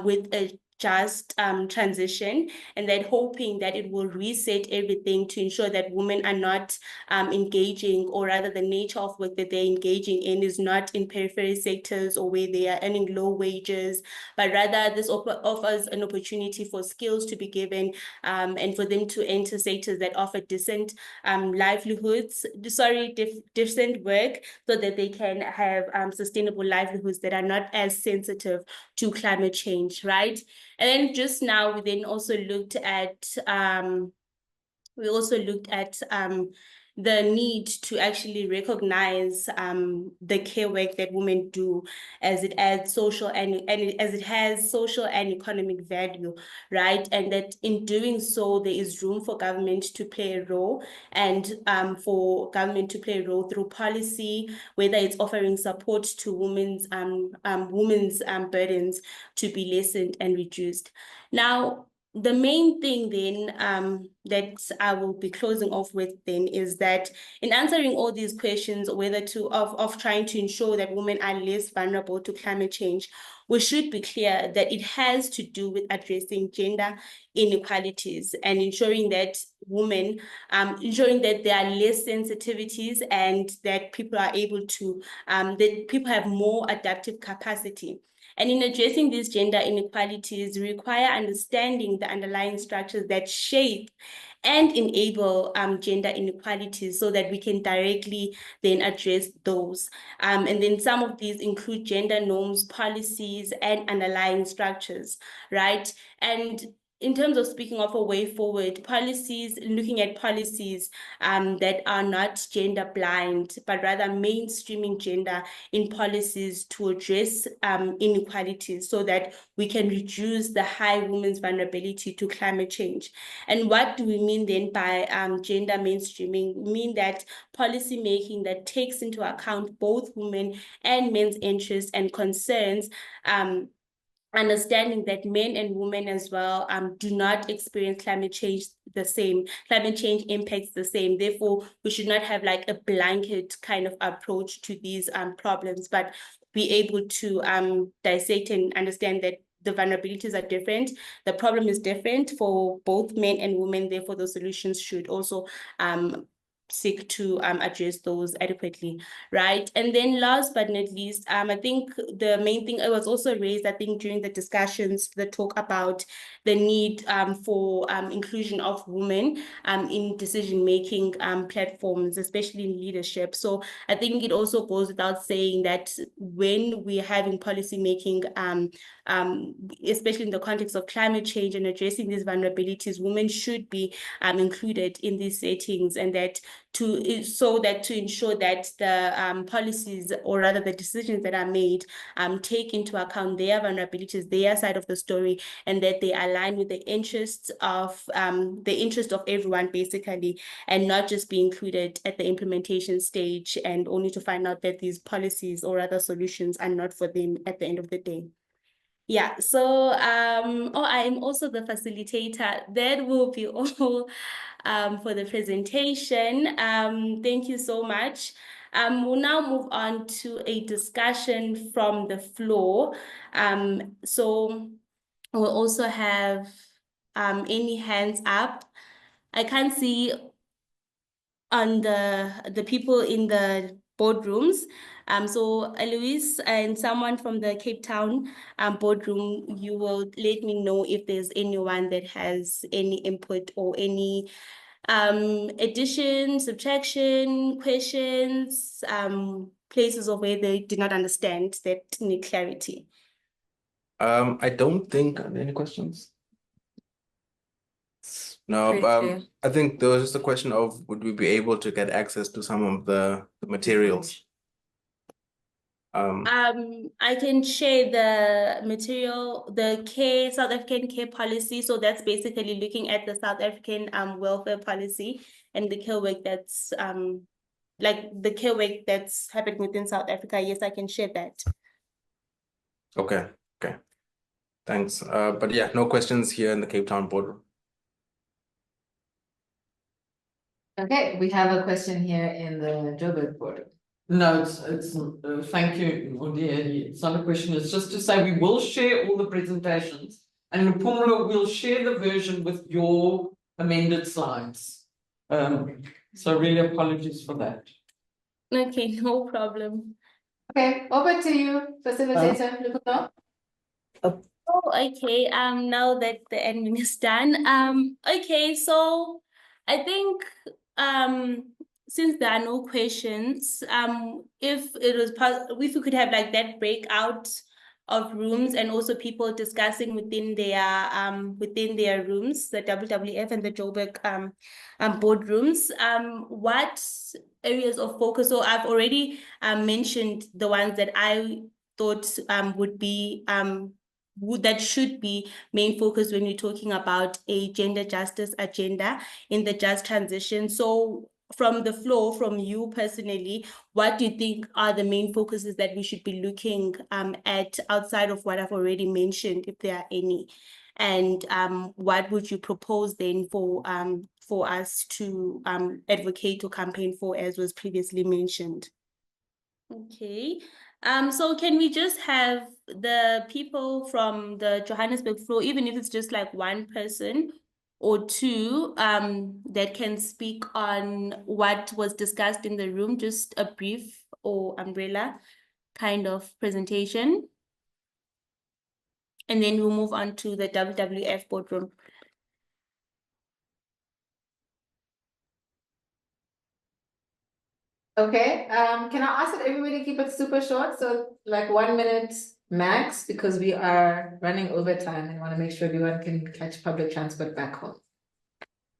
with a just transition, and then hoping that it will reset everything to ensure that women are not engaging, or rather the nature of work that they're engaging in is not in periphery sectors or where they are earning low wages, but rather this offers an opportunity for skills to be given and for them to enter sectors that offer decent livelihoods, decent work, so that they can have sustainable livelihoods that are not as sensitive to climate change, right? And then just now, we then also looked at the need to actually recognize the care work that women do, as it adds social and as it has social and economic value, right? And that in doing so, there is room for government to play a role, and for government to play a role through policy, whether it's offering support to women's burdens to be lessened and reduced. Now, the main thing then that I will be closing off with then is that in answering all these questions, whether of trying to ensure that women are less vulnerable to climate change, we should be clear that it has to do with addressing gender inequalities and ensuring that ensuring that there are less sensitivities and that people are able to, that people have more adaptive capacity. And in addressing these gender inequalities require understanding the underlying structures that shape and enable gender inequalities so that we can directly then address those. And then some of these include gender norms, policies, and underlying structures, right? And in terms of speaking of a way forward, policies, looking at policies that are not gender blind, but rather mainstreaming gender in policies to address inequalities so that we can reduce the high women's vulnerability to climate change. And what do we mean then by gender mainstreaming? We mean that policy making that takes into account both women and men's interests and concerns, understanding that men and women as well do not experience climate change the same. Climate change impacts the same. Therefore, we should not have like a blanket kind of approach to these problems, but be able to dissect and understand that the vulnerabilities are different. The problem is different for both men and women. Therefore, the solutions should also seek to address those adequately, right? And then last but not least, I think the main thing, it was also raised, I think, during the discussions, the talk about the need for inclusion of women in decision-making platforms, especially in leadership. So I think it also goes without saying that when we're having policy making, especially in the context of climate change and addressing these vulnerabilities, women should be included in these settings, and that to ensure that the policies, or rather the decisions that are made, take into account their vulnerabilities, their side of the story, and that they align with the interests of everyone basically, and not just be included at the implementation stage and only to find out that these policies or other solutions are not for them at the end of the day. Yeah, so I am also the facilitator. That will be all for the presentation. Thank you so much. We'll now move on to a discussion from the floor. So we'll also have any hands up. I can't see on the people in the boardrooms. So Eloise and someone from the Cape Town boardroom, you will let me know if there's anyone that has any input or any addition, subtraction, questions, places of where they did not understand that need clarity. I don't think, are there any questions? No, I think there was just a question of, would we be able to get access to some of the materials? I can share the material, the South African care policy. So that's basically looking at the South African welfare policy and the care work that's like the care work that's happening within South Africa. Yes, I can share that. Okay, thanks. But yeah, no questions here in the Cape Town boardroom. Okay, we have a question here in the Joburg boardroom. No, thank you, Odia. It's not a question. It's just to say we will share all the presentations, and Mpumulo will share the version with your amended slides. So really apologies for that. Okay, no problem. Okay, over to you, facilitator Lukuto. Oh, okay. Now that the admin is done. Okay, so I think since there are no questions, if we could have like that breakout rooms, and also people discussing within their rooms, the WWF and the Joburg boardrooms. What areas of focus? So I've already mentioned the ones that I thought would be that should be main focus when we're talking about a gender justice agenda in the just transition. So from the floor, from you personally, what do you think are the main focuses that we should be looking at outside of what I've already mentioned, if there are any? And what would you propose then for us to advocate or campaign for, as was previously mentioned? Okay. So can we just have the people from the Johannesburg floor, even if it's just like one person or two, that can speak on what was discussed in the room, just a brief or umbrella kind of presentation. And then we'll move on to the WWF boardroom. Okay, can I ask that everybody keep it super short, so like 1 minute max, because we are running over time and want to make sure everyone can catch public transport back home.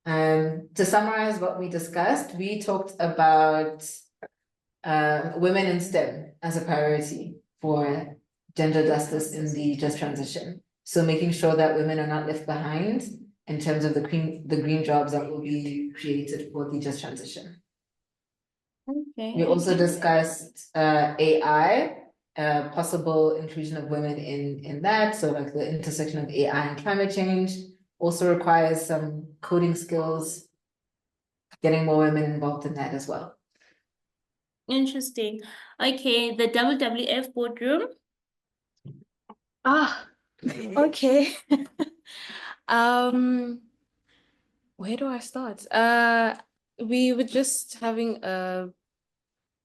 To summarize what we discussed, we talked about women in STEM as a priority for gender justice in the just transition. So making sure that women are not left behind in terms of the green jobs that will be created for the just transition. Okay. We also discussed AI, possible inclusion of women in that. So like the intersection of AI and climate change also requires some coding skills, getting more women involved in that as well. Interesting. Okay, the WWF boardroom. Okay. Where do I start? We were just having a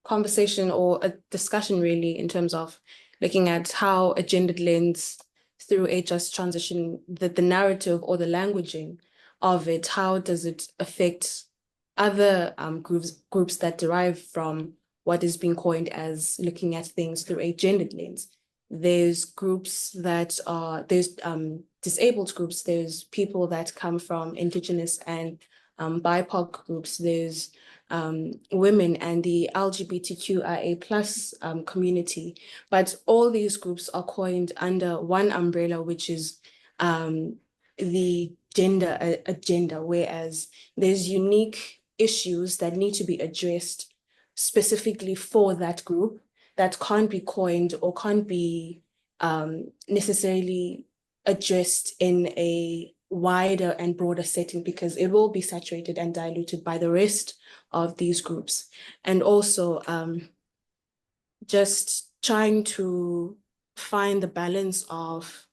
conversation or a discussion really in terms of looking at how a gendered lens through a just transition, the narrative or the languaging of it, how does it affect other groups that derive from what is being coined as looking at things through a gendered lens. There's groups that are, there's disabled groups, there's people that come from Indigenous and BIPOC groups, there's women and the LGBTQIA plus community. But all these groups are coined under one umbrella, which is the gender agenda, whereas there's unique issues that need to be addressed specifically for that group that can't be coined or can't be necessarily addressed in a wider and broader setting, because it will be saturated and diluted by the rest of these groups. And also just trying to find the balance of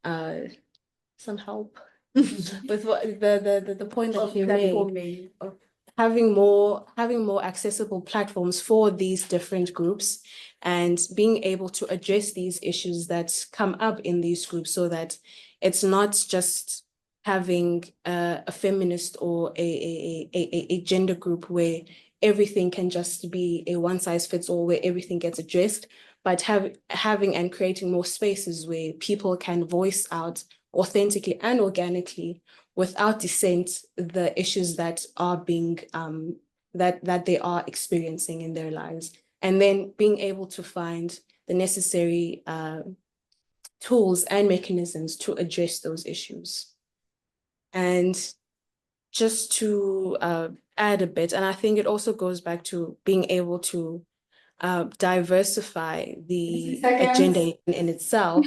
some help with what the point that you made of having more accessible platforms for these different groups and being able to address these issues that come up in these groups, so that it's not just having a feminist or a gender group where everything can just be a one size fits all, where everything gets addressed, but having and creating more spaces where people can voice out authentically and organically without dissent the issues that are being that they are experiencing in their lives, and then being able to find the necessary tools and mechanisms to address those issues. And just to add a bit, and I think it also goes back to being able to diversify the agenda in itself.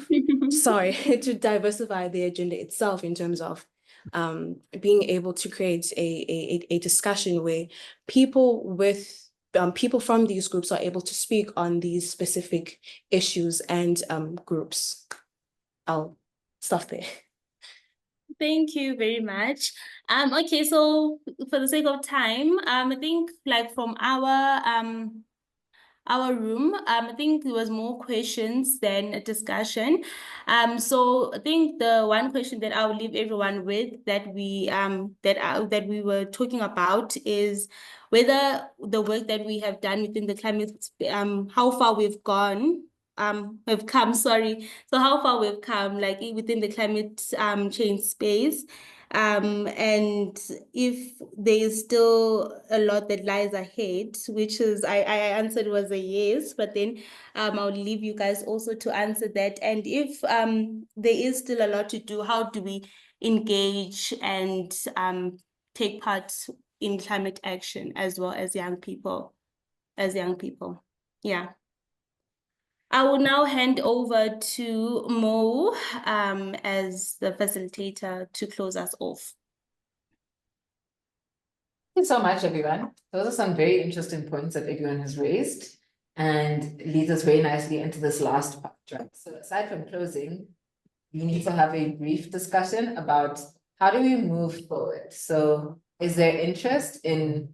Sorry, to diversify the agenda itself in terms of being able to create a discussion where people with people from these groups are able to speak on these specific issues and groups. I'll stop there. Thank you very much. Okay, so for the sake of time, I think like from our room, I think there was more questions than a discussion. So I think the one question that I will leave everyone with that we were talking about is whether the work that we have done within the climate, how far we've gone we've come, sorry. So how far we've come, like within the climate change space. And if there is still a lot that lies ahead, which is I answered was a yes, but then I'll leave you guys also to answer that. And if there is still a lot to do, how do we engage and take part in climate action as well as young people? Yeah. I will now hand over to Mo as the facilitator to close us off. Thank you so much, everyone. Those are some very interesting points that everyone has raised and leads us very nicely into this last part, right? So aside from closing, we need to have a brief discussion about how do we move forward? So is there interest in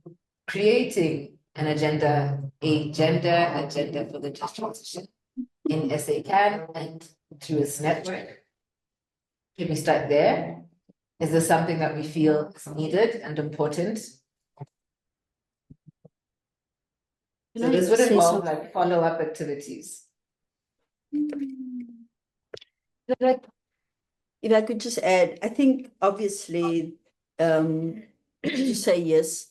creating an agenda, a gender agenda for the just transition in SACAN and through its network? Can we start there? Is this something that we feel is needed and important? So this would involve like follow-up activities. If I could just add, I think obviously to say yes,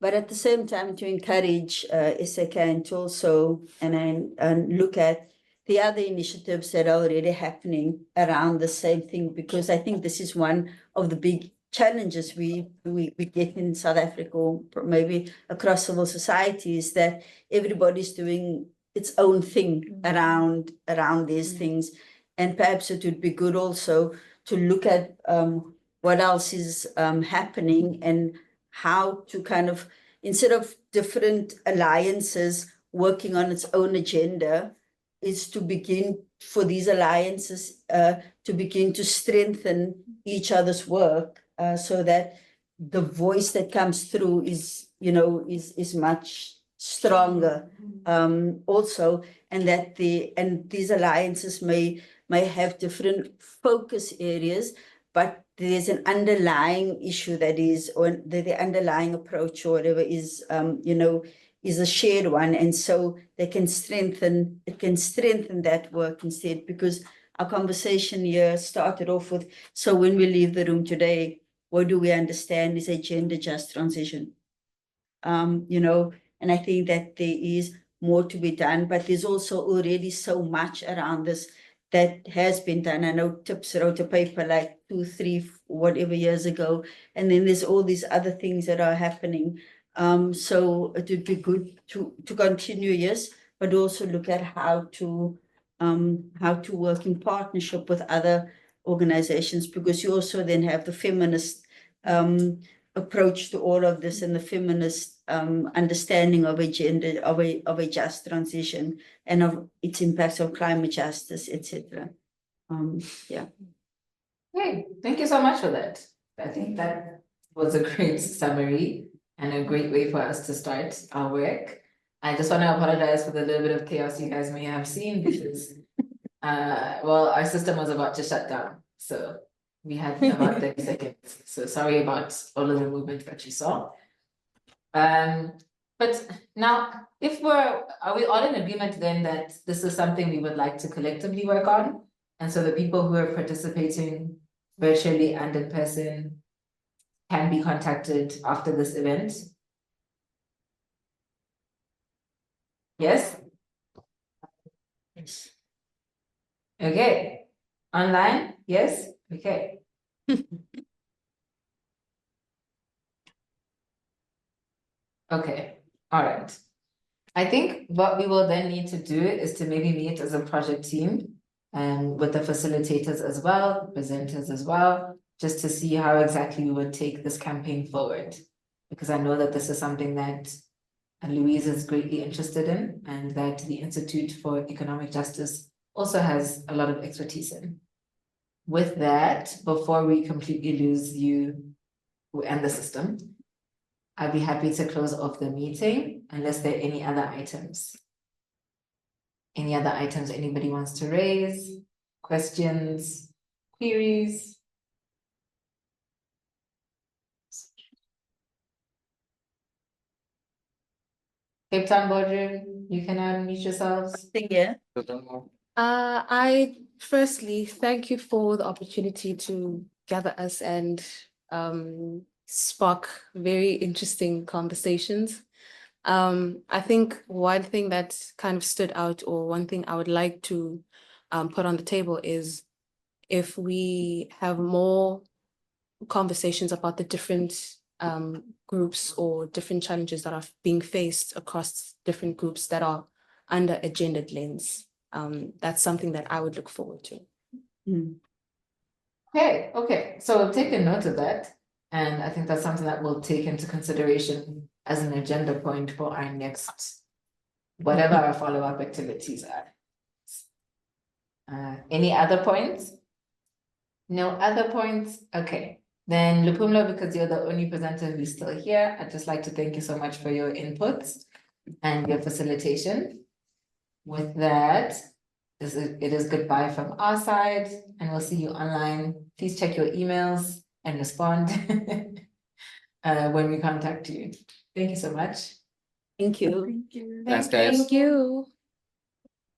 but at the same time to encourage SACAN to also and look at the other initiatives that are already happening around the same thing, because I think this is one of the big challenges we get in South Africa, or maybe across civil society, is that everybody's doing its own thing around these things. And perhaps it would be good also to look at what else is happening and how to kind of, instead of different alliances working on its own agenda, is to begin for these alliances to begin to strengthen each other's work so that the voice that comes through is much stronger also, and that these alliances may have different focus areas, but there's an underlying issue that is, or the underlying approach or whatever is, is a shared one. And so it can strengthen that work instead, because our conversation here started off with, so when we leave the room today, what do we understand is a gender just transition? And I think that there is more to be done, but there's also already so much around this that has been done. I know TIPS wrote a paper like 2, 3, whatever years ago, and then there's all these other things that are happening. So it would be good to continue, yes, but also look at how to work in partnership with other organizations, because you also then have the feminist approach to all of this and the feminist understanding of a gender, of a just transition and of its impacts on climate justice, etc. Yeah. Okay, thank you so much for that. I think that was a great summary and a great way for us to start our work. I just want to apologize for the little bit of chaos you guys may have seen, because well, our system was about to shut down, so we had about 30 seconds. So sorry about all of the movement that you saw. But now, are we all in agreement then that this is something we would like to collectively work on? And so the people who are participating virtually and in person can be contacted after this event? Yes? Yes. Okay. Online? Yes? Okay. Okay, all right. I think what we will then need to do is to maybe meet as a project team and with the facilitators as well, presenters as well, just to see how exactly we would take this campaign forward. Because I know that this is something that Louise is greatly interested in, and that the Institute for Economic Justice also has a lot of expertise in. With that, before we completely lose you and the system, I'd be happy to close off the meeting unless there are any other items. Any other items anybody wants to raise? Questions, queries? Cape Town Boardroom, you can unmute yourselves. Yeah. I firstly thank you for the opportunity to gather us and spark very interesting conversations. I think one thing that kind of stood out, or one thing I would like to put on the table, is if we have more conversations about the different groups or different challenges that are being faced across different groups that are under a gendered lens. That's something that I would look forward to. Okay, so we'll take a note of that. And I think that's something that we'll take into consideration as an agenda point for our next, whatever our follow-up activities are. Any other points? No other points? Okay. Then Lupumlo, because you're the only presenter who's still here, I'd just like to thank you so much for your inputs and your facilitation. With that, it is goodbye from our side, and we'll see you online. Please check your emails and respond when we contact you. Thank you so much. Thank you. Thank you. Thanks, guys. Thank you.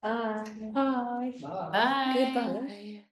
Bye. Bye. Bye. Goodbye.